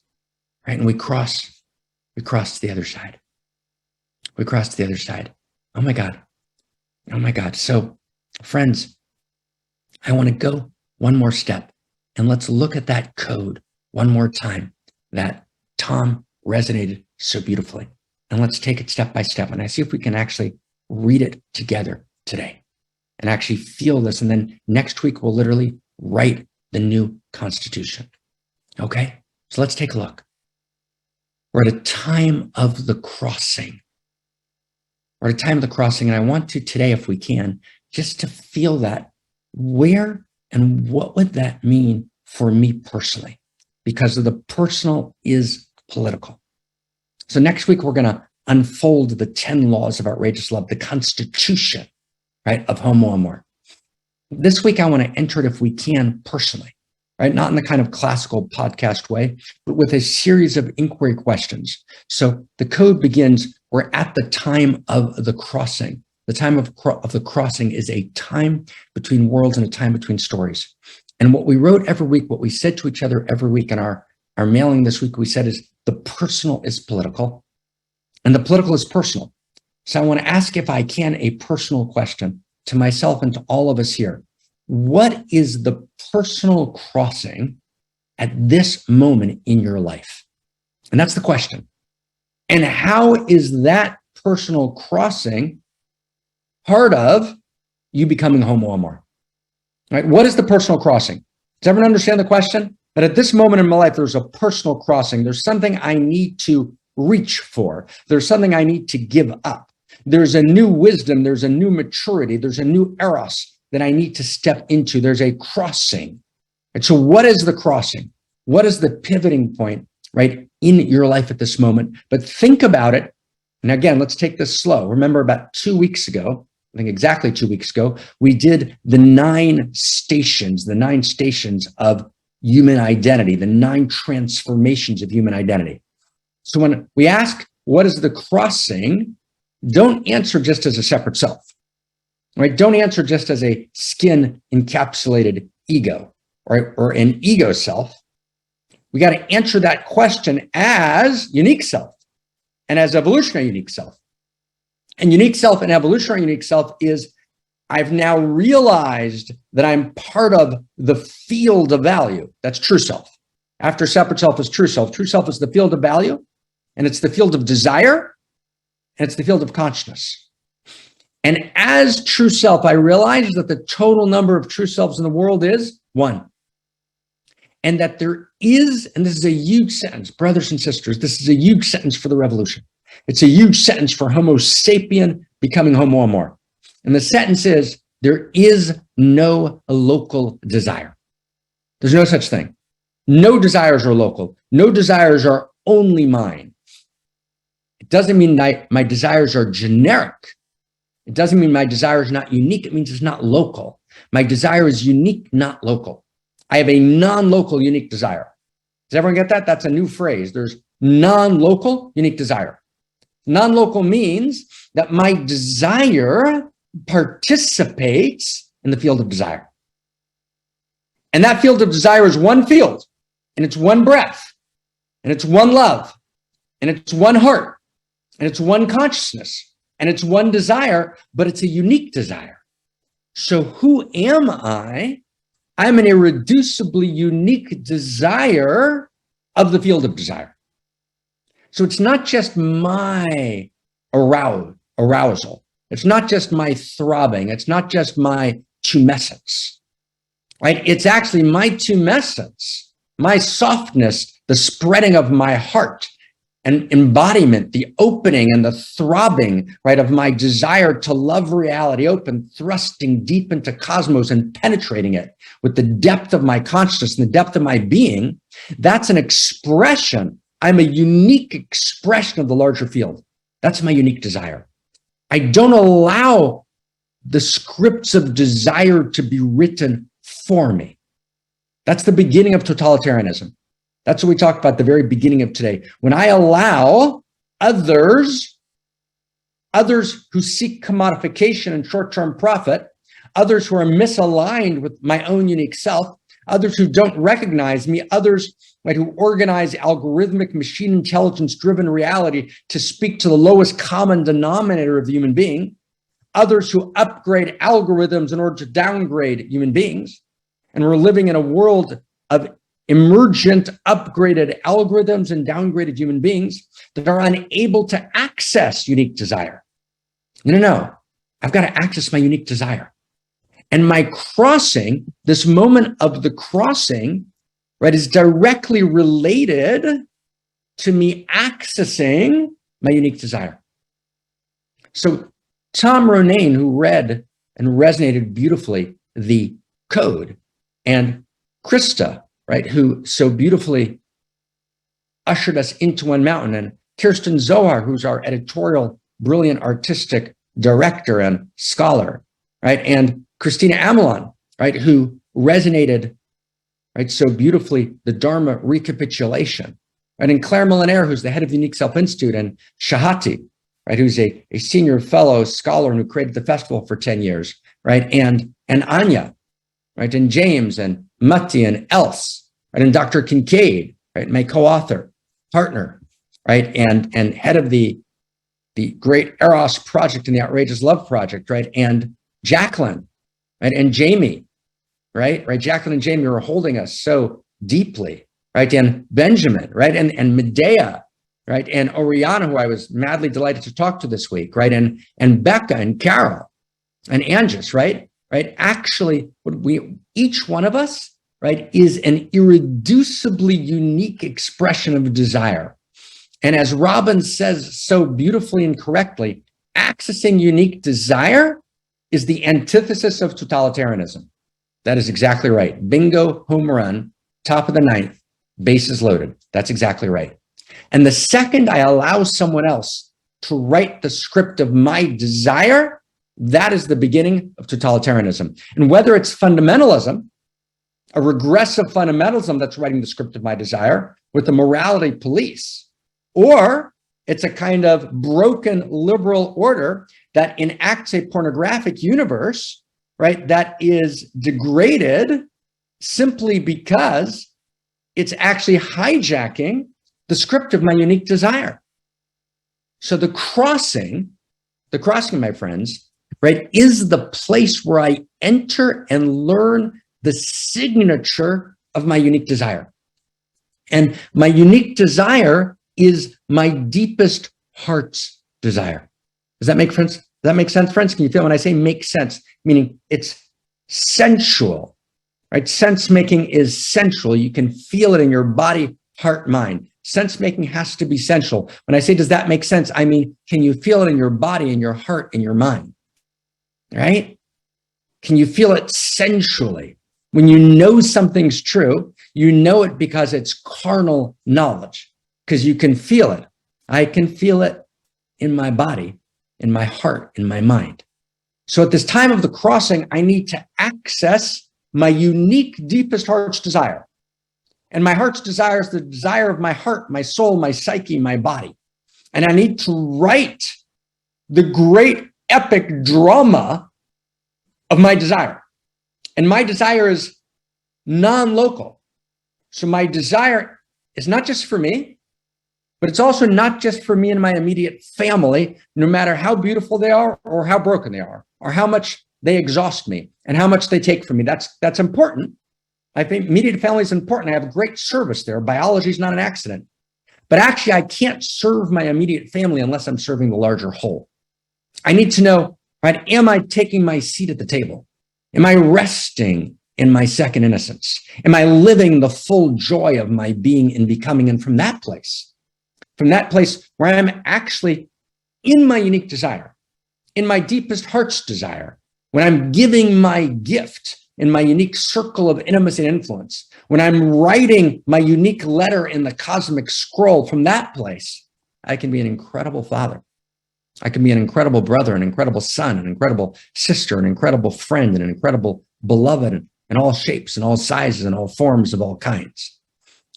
right? And we cross to the other side. We cross to the other side. Oh my God. Oh my God. So friends, I want to go one more step and let's look at that code one more time that Tom resonated so beautifully. And let's take it step by step. And I see if we can actually read it together today and actually feel this. And then next week, we'll literally write the new Constitution. Okay, so let's take a look. We're at a time of the crossing. We're at a time of the crossing, and I want to today, if we can, just to feel that. Where and what would that mean for me personally? Because of the personal is political. So next week, we're going to unfold the 10 laws of outrageous love, the Constitution, right, of Homo Amor. This week, I want to enter it, if we can, personally. Right? Not in the kind of classical podcast way, but with a series of inquiry questions. So the code begins, we're at the time of the crossing. The time of the crossing is a time between worlds and a time between stories. And what we wrote every week, what we said to each other every week in our mailing this week, we said is the personal is political and the political is personal. So I want to ask, if I can, a personal question to myself and to all of us here. What is the personal crossing at this moment in your life? And that's the question. And how is that personal crossing part of you becoming Homo Amor? Right? What is the personal crossing? Does everyone understand the question? That at this moment in my life, there's a personal crossing. There's something I need to reach for. There's something I need to give up. There's a new wisdom. There's a new maturity. There's a new eros that I need to step into. There's a crossing. And so what is the crossing? What is the pivoting point, right, in your life at this moment? But think about it. And again, let's take this slow. Remember about 2 weeks ago, I think exactly 2 weeks ago, we did the 9 stations of human identity, the 9 transformations of human identity. So when we ask, what is the crossing? Don't answer just as a separate self, right? Don't answer just as a skin encapsulated ego, right? Or an ego self. We got to answer that question as unique self and as evolutionary unique self. And unique self and evolutionary unique self is, I've now realized that I'm part of the field of value. That's true self. After separate self is true self. True self is the field of value, and it's the field of desire, and it's the field of consciousness. And as true self, I realize that the total number of true selves in the world is 1. And that there is, and this is a huge sentence, brothers and sisters, this is a huge sentence for the revolution. It's a huge sentence for Homo Sapien becoming Homo Amor. And the sentence is, there is no local desire. There's no such thing. No desires are local. No desires are only mine. It doesn't mean that my desires are generic. It doesn't mean my desire is not unique. It means it's not local. My desire is unique, not local. I have a non-local unique desire. Does everyone get that? That's a new phrase. There's non-local unique desire. Non-local means that my desire participates in the field of desire. And that field of desire is one field, and it's one breath, and it's one love, and it's one heart, and it's one consciousness, and it's one desire, but it's a unique desire. So who am I? I'm an irreducibly unique desire of the field of desire. So it's not just my arousal. It's not just my throbbing. It's not just my tumescence, right? It's actually my tumescence, my softness, the spreading of my heart and embodiment, the opening and the throbbing, right, of my desire to love reality, open, thrusting deep into cosmos and penetrating it with the depth of my consciousness and the depth of my being. That's an expression. I'm a unique expression of the larger field. That's my unique desire. I don't allow the scripts of desire to be written for me. That's the beginning of totalitarianism. That's what we talked about at the very beginning of today. When I allow others who seek commodification and short-term profit, others who are misaligned with my own unique self, others who don't recognize me, others, right, who organize algorithmic machine intelligence-driven reality to speak to the lowest common denominator of the human being, others who upgrade algorithms in order to downgrade human beings. And we're living in a world of emergent, upgraded algorithms and downgraded human beings that are unable to access unique desire. No, I've got to access my unique desire. And my crossing, this moment of the crossing, right, is directly related to me accessing my unique desire. So Tom Ronen, who read and resonated beautifully the code, and Krista, right, who so beautifully ushered us into One Mountain, and Kirsten Zohar, who's our editorial, brilliant artistic director and scholar, right, and Kristina Amelon, right, who resonated, right, so beautifully the Dharma recapitulation, right, and Claire Millinaire, who's the head of the Unique Self Institute, and Shahati, right, who's a senior fellow scholar and who created the festival for 10 years, right, and Anya, right, and James and Matti and Else, right, and Dr. Kincaid, right, my co-author, partner, right, and head of the great Eros project and the Outrageous Love project, right, and Jacqueline, right, and Jamie, right, Jacqueline and Jamie are holding us so deeply, right, and Benjamin, right, and Medea, right, and Oriana, who I was madly delighted to talk to this week, right, and Becca and Carol and Angus, right, actually, each one of us right, is an irreducibly unique expression of desire. And as Robin says so beautifully and correctly, accessing unique desire is the antithesis of totalitarianism. That is exactly right. Bingo, home run, top of the ninth, bases loaded. That's exactly right. And the second I allow someone else to write the script of my desire, that is the beginning of totalitarianism. And whether it's fundamentalism, a regressive fundamentalism that's writing the script of my desire with the morality police, or it's a kind of broken liberal order that enacts a pornographic universe, right, that is degraded simply because it's actually hijacking the script of my unique desire. So the crossing, my friends, right, is the place where I enter and learn the signature of my unique desire. And my unique desire is my deepest heart's desire. Does that make sense? Does that make sense, friends? Can you feel when I say make sense, meaning it's sensual, right? Sense making is sensual. You can feel it in your body, heart, mind. Sense making has to be sensual. When I say, does that make sense? I mean, can you feel it in your body, in your heart, in your mind, right? Can you feel it sensually? When you know something's true, you know it because it's carnal knowledge, because you can feel it. I can feel it in my body, in my heart, in my mind. So at this time of the crossing, I need to access my unique, deepest heart's desire. And my heart's desire is the desire of my heart, my soul, my psyche, my body. And I need to write the great epic drama of my desire. And my desire is non-local. So my desire is not just for me, but it's also not just for me and my immediate family, no matter how beautiful they are or how broken they are, or how much they exhaust me and how much they take from me. That's important. I think immediate family is important. I have a great service there. Biology is not an accident. But actually, I can't serve my immediate family unless I'm serving the larger whole. I need to know, right, am I taking my seat at the table? Am I resting in my second innocence? Am I living the full joy of my being and becoming? And from that place where I'm actually in my unique desire, in my deepest heart's desire, when I'm giving my gift in my unique circle of intimacy and influence, when I'm writing my unique letter in the cosmic scroll, from that place, I can be an incredible father. I can be an incredible brother, an incredible son, an incredible sister, an incredible friend, and an incredible beloved in all shapes and all sizes and all forms of all kinds.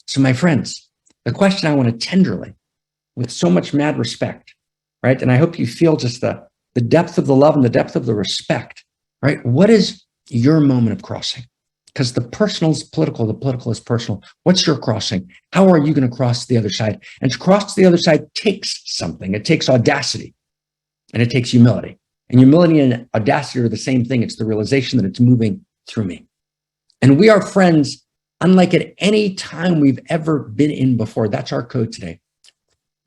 So my friends, the question I want to tenderly, with so much mad respect, right? And I hope you feel just the depth of the love and the depth of the respect, right? What is your moment of crossing? Because the personal is political, the political is personal. What's your crossing? How are you going to cross the other side? And to cross the other side takes something. It takes audacity and it takes humility. And humility and audacity are the same thing. It's the realization that it's moving through me. And we are friends, unlike at any time we've ever been in before. That's our code today.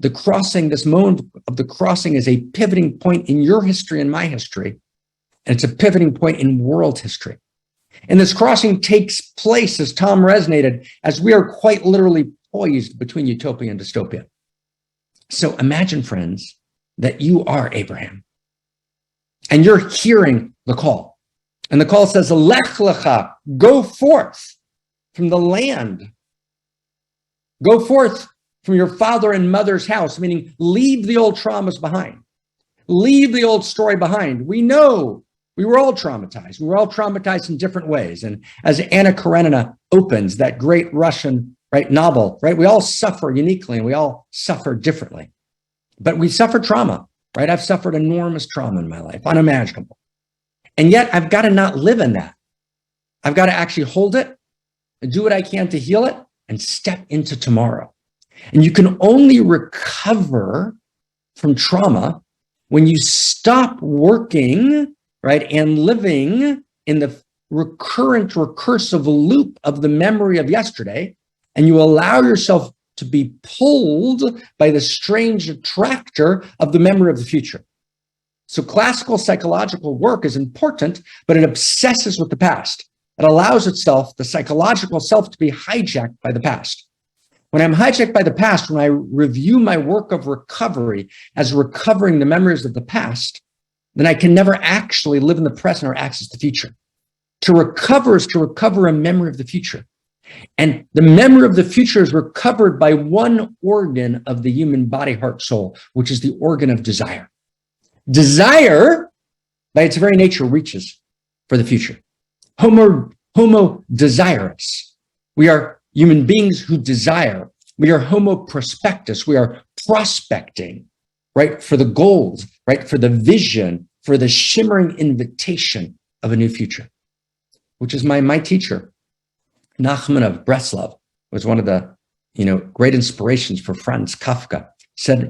The crossing, this moment of the crossing is a pivoting point in your history and my history. And it's a pivoting point in world history. And this crossing takes place, as Tom resonated, as we are quite literally poised between utopia and dystopia. So imagine, friends, that you are Abraham. And you're hearing the call. And the call says, Lech lecha, go forth from the land. Go forth from your father and mother's house, meaning leave the old traumas behind. Leave the old story behind. We know we were all traumatized. We were all traumatized in different ways. And as Anna Karenina opens that great Russian, right, novel, right, we all suffer uniquely and we all suffer differently. But we suffer trauma, right? I've suffered enormous trauma in my life, unimaginable. And yet I've got to not live in that. I've got to actually hold it and do what I can to heal it and step into tomorrow. And you can only recover from trauma when you stop working, right, and living in the recursive loop of the memory of yesterday, and you allow yourself to be pulled by the strange attractor of the memory of the future. So classical psychological work is important, but it obsesses with the past. It allows itself, the psychological self, to be hijacked by the past. When I'm hijacked by the past, when I review my work of recovery as recovering the memories of the past, then I can never actually live in the present or access the future. To recover is to recover a memory of the future. And the memory of the future is recovered by one organ of the human body, heart, soul, which is the organ of desire. Desire, by its very nature, reaches for the future. Homo desirous. We are human beings who desire. We are Homo prospectus. We are prospecting, right, for the goals, right, for the vision, for the shimmering invitation of a new future, which is my teacher, Nachman of Breslov, was one of the, great inspirations for Franz Kafka. Said,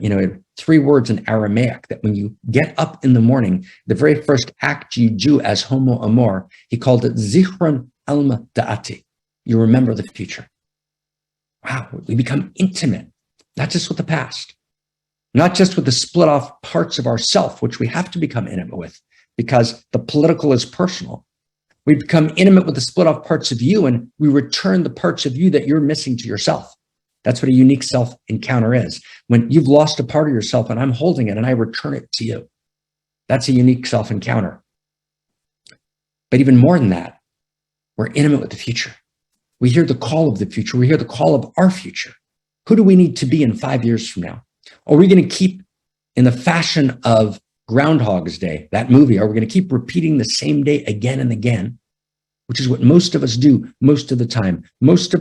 3 words in Aramaic that when you get up in the morning, the very first act you do as Homo Amor, he called it Zichron Alma Da'ati. You remember the future. Wow, we become intimate, not just with the past, not just with the split off parts of ourself, which we have to become intimate with because the political is personal. We become intimate with the split off parts of you, and we return the parts of you that you're missing to yourself. That's what a unique self encounter is. When you've lost a part of yourself and I'm holding it and I return it to you, that's a unique self encounter. But even more than that, we're intimate with the future. We hear the call of the future. We hear the call of our future. Who do we need to be in 5 years from now? Are we going to keep in the fashion of Groundhog's Day, that movie? Are we going to keep repeating the same day again and again, which is what most of us do most of the time? Most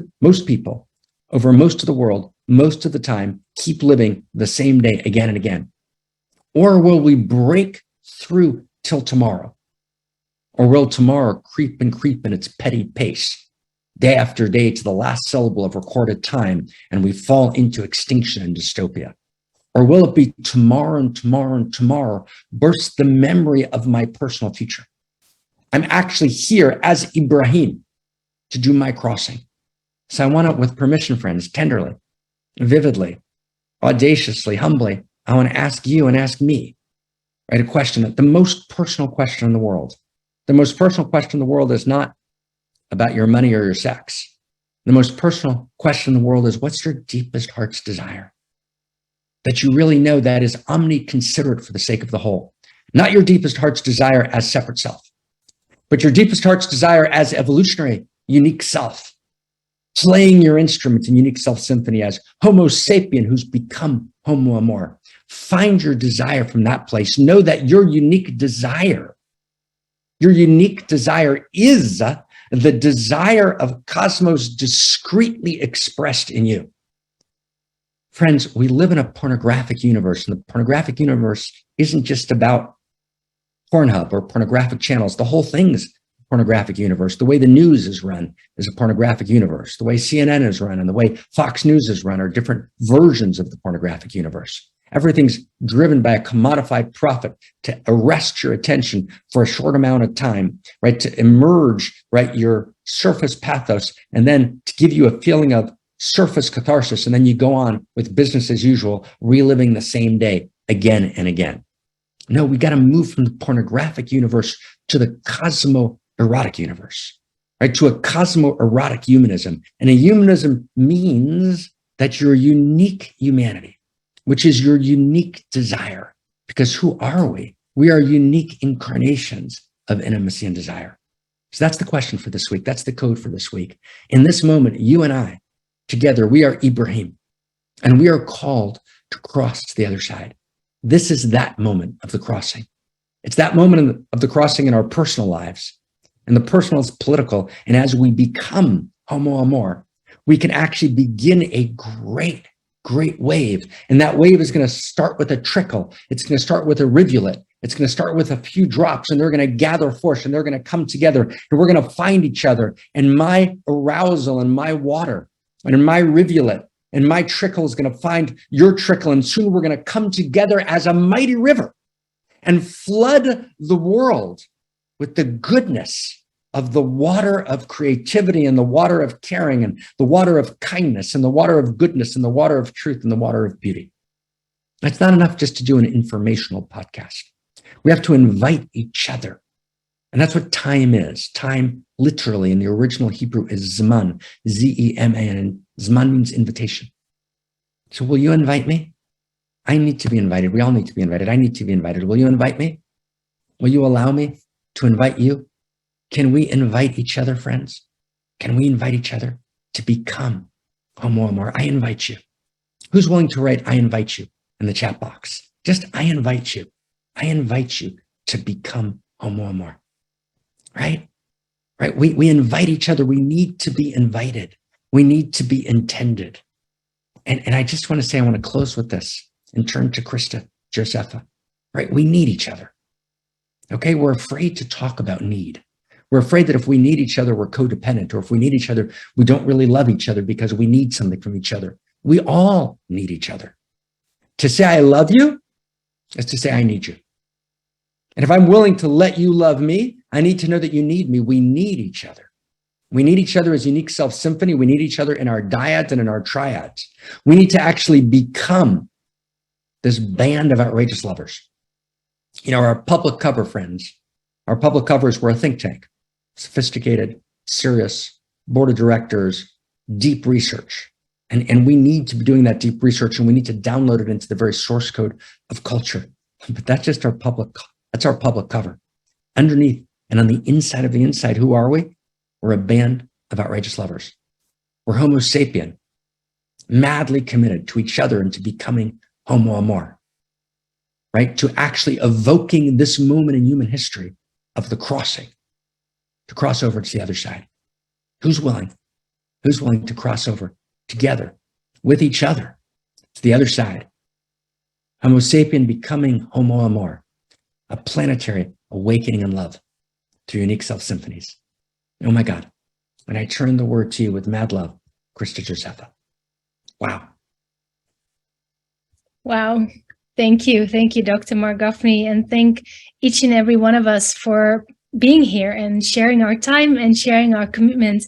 people over most of the world, most of the time, keep living the same day again and again? Or will we break through till tomorrow? Or will tomorrow creep in its petty pace, day after day to the last syllable of recorded time, and we fall into extinction and dystopia? Or will it be tomorrow and tomorrow and tomorrow bursts the memory of my personal future? I'm actually here as Ibrahim to do my crossing. So I want to, with permission, friends, tenderly, vividly, audaciously, humbly, I want to ask you and ask me, right, a question, the most personal question in the world. The most personal question in the world is not about your money or your sex. The most personal question in the world is, what's your deepest heart's desire? That you really know that is omni-considerate for the sake of the whole. Not your deepest heart's desire as separate self, but your deepest heart's desire as evolutionary, unique self. Playing your instrument in unique self symphony as Homo Sapien who's become Homo Amor. Find your desire from that place. Know that your unique desire is the desire of cosmos discreetly expressed in you. Friends, we live in a pornographic universe, and the pornographic universe isn't just about Pornhub or pornographic channels. The whole thing's pornographic universe. The way the news is run is a pornographic universe. The way CNN is run and the way Fox News is run are different versions of the pornographic universe. Everything's driven by a commodified profit to arrest your attention for a short amount of time, right? To emerge, right, your surface pathos, and then to give you a feeling of surface catharsis. And then you go on with business as usual, reliving the same day again and again. No, we got to move from the pornographic universe to the cosmo-erotic universe, right? To a cosmo-erotic humanism. And a humanism means that your unique humanity, which is your unique desire, because who are we? We are unique incarnations of intimacy and desire. So that's the question for this week. That's the code for this week. In this moment, you and I, together, we are Ibrahim, and we are called to cross to the other side. This is that moment of the crossing. It's that moment of the crossing in our personal lives, and the personal is political. And as we become Homo Amor, we can actually begin a great wave. And that wave is going to start with a trickle. It's going to start with a rivulet. It's going to start with a few drops, and they're going to gather force, and they're going to come together, and we're going to find each other. And my arousal and my water and my rivulet and my trickle is going to find your trickle. And soon we're going to come together as a mighty river and flood the world with the goodness of the water of creativity and the water of caring and the water of kindness and the water of goodness and the water of truth and the water of beauty. It's not enough just to do an informational podcast. We have to invite each other, And that's what time is. Time, literally, in the original Hebrew is Zman, Z-E-M-A-N. Zman means invitation. So will you invite me? I need to be invited. We all need to be invited. I need to be invited. Will you invite me? Will you allow me to invite you? Can we invite each other, friends? Can we invite each other to become Homo Amor? I invite you. Who's willing to write, I invite you in the chat box? Just, I invite you. I invite you to become Homo Amor. Right? Right? We invite each other. We need to be invited. We need to be intended. And I just want to say, I want to close with this and turn to Krista, Josepha. Right? We need each other. Okay? We're afraid to talk about need. We're afraid that if we need each other, we're codependent, or if we need each other, we don't really love each other because we need something from each other. We all need each other. To say I love you is to say I need you. And if I'm willing to let you love me, I need to know that you need me. We need each other. We need each other as unique self-symphony. We need each other in our dyads and in our triads. We need to actually become this band of outrageous lovers. You know, our public cover friends, our public covers were a think tank, sophisticated, serious, board of directors, deep research. And we need to be doing that deep research, and we need to download it into the very source code of culture. But that's just our public, that's our public cover. Underneath and on the inside of the inside, who are we? We're a band of outrageous lovers. We're Homo Sapien, madly committed to each other and to becoming Homo Amor, right? To actually evoking this moment in human history of the crossing, to cross over to the other side. Who's willing? Who's willing to cross over together with each other to the other side? Homo sapien becoming Homo Amor, a planetary awakening in love through unique self-symphonies. Oh my God. When I turn the word to you with mad love, Krista Josepha. Wow. Wow. Thank you. Thank you, Dr. Marc Gafni. And thank each and every one of us for being here and sharing our time and sharing our commitment.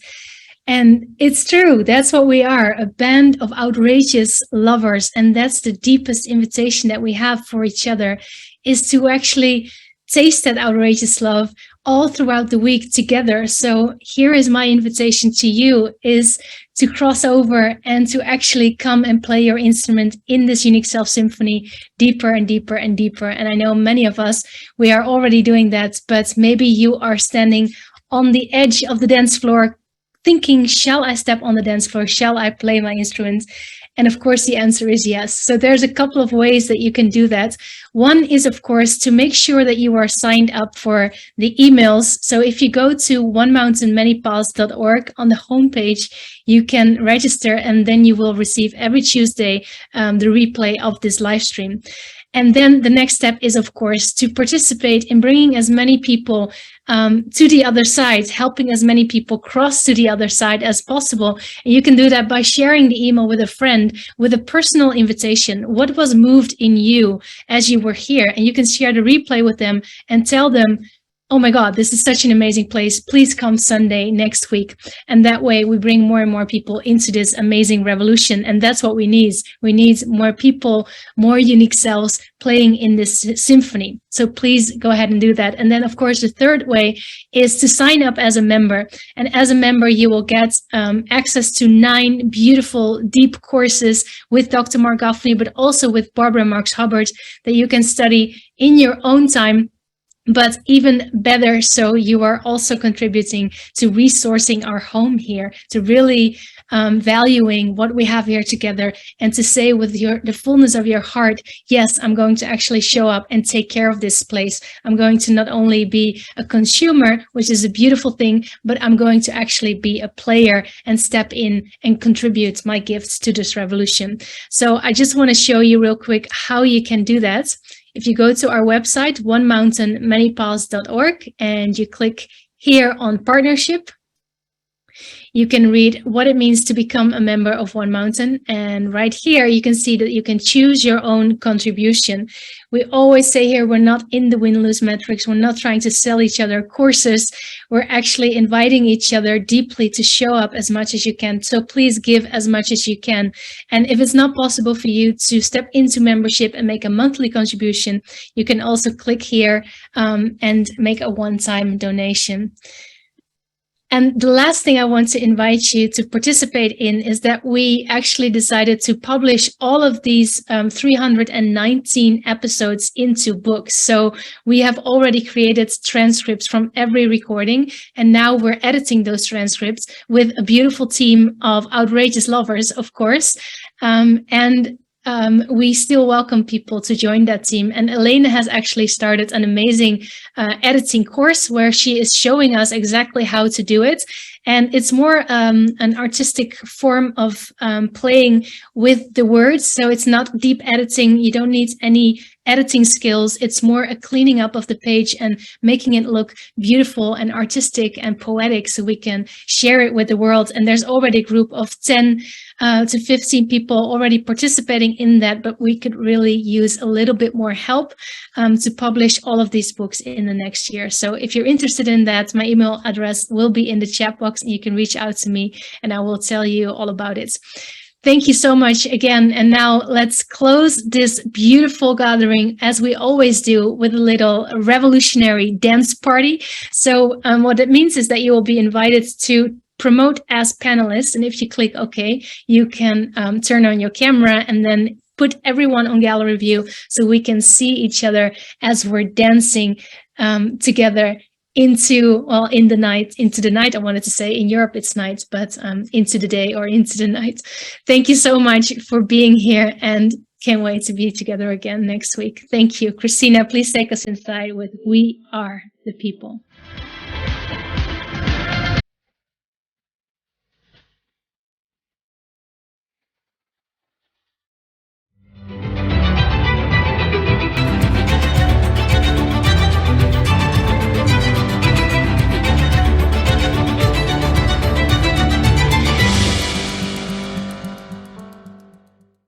And it's true. That's what we are, a band of outrageous lovers. And that's the deepest invitation that we have for each other, is to actually taste that outrageous love all throughout the week together. So here is my invitation to you, is to cross over and to actually come and play your instrument in this unique self-symphony deeper and deeper and deeper. And I know many of us, we are already doing that, but maybe you are standing on the edge of the dance floor thinking, shall I step on the dance floor? Shall I play my instrument? And of course, the answer is yes. So there's a couple of ways that you can do that. One is, of course, to make sure that you are signed up for the emails. So if you go to onemountainmanypaths.org on the homepage, you can register, and then you will receive every Tuesday the replay of this live stream. And then the next step is, of course, to participate in bringing as many people to the other side, helping as many people cross to the other side as possible. And you can do that by sharing the email with a friend with a personal invitation. What was moved in you as you were here? And you can share the replay with them and tell them, oh my God, this is such an amazing place. Please come Sunday next week. And that way we bring more and more people into this amazing revolution. And that's what we need. We need more people, more unique selves playing in this symphony. So please go ahead and do that. And then, of course, the third way is to sign up as a member. And as a member, you will get access to 9 beautiful, deep courses with Dr. Marc Gafni, but also with Barbara Marx Hubbard that you can study in your own time. But even better, so you are also contributing to resourcing our home here, to really valuing what we have here together, and to say with the fullness of your heart, yes, I'm going to actually show up and take care of this place. I'm going to not only be a consumer, which is a beautiful thing, but I'm going to actually be a player and step in and contribute my gifts to this revolution. So I just want to show you real quick how you can do that. If you go to our website, onemountainmanypaths.org, and you click here on partnership, you can read what it means to become a member of One Mountain. And right here, you can see that you can choose your own contribution. We always say here, we're not in the win-lose metrics. We're not trying to sell each other courses. We're actually inviting each other deeply to show up as much as you can. So please give as much as you can. And if it's not possible for you to step into membership and make a monthly contribution, you can also click here and make a one-time donation. And the last thing I want to invite you to participate in is that we actually decided to publish all of these 319 episodes into books. So we have already created transcripts from every recording, and now we're editing those transcripts with a beautiful team of outrageous lovers, of course. We still welcome people to join that team. And Elena has actually started an amazing editing course where she is showing us exactly how to do it. And it's more an artistic form of playing with the words. So it's not deep editing. You don't need any editing skills. It's more a cleaning up of the page and making it look beautiful and artistic and poetic so we can share it with the world. And there's already a group of 10 to 15 people already participating in that, but we could really use a little bit more help to publish all of these books in the next year. So if you're interested in that, my email address will be in the chat box and you can reach out to me and I will tell you all about it. Thank you so much again. And now let's close this beautiful gathering, as we always do, with a little revolutionary dance party. So what it means is that you will be invited to promote as panelists. And if you click OK, you can turn on your camera and then put everyone on gallery view so we can see each other as we're dancing together into the night. I wanted to say in Europe it's night, but into the day or into the night. Thank you so much for being here and can't wait to be together again next week. Thank you. Kristina, please take us inside with We Are the People.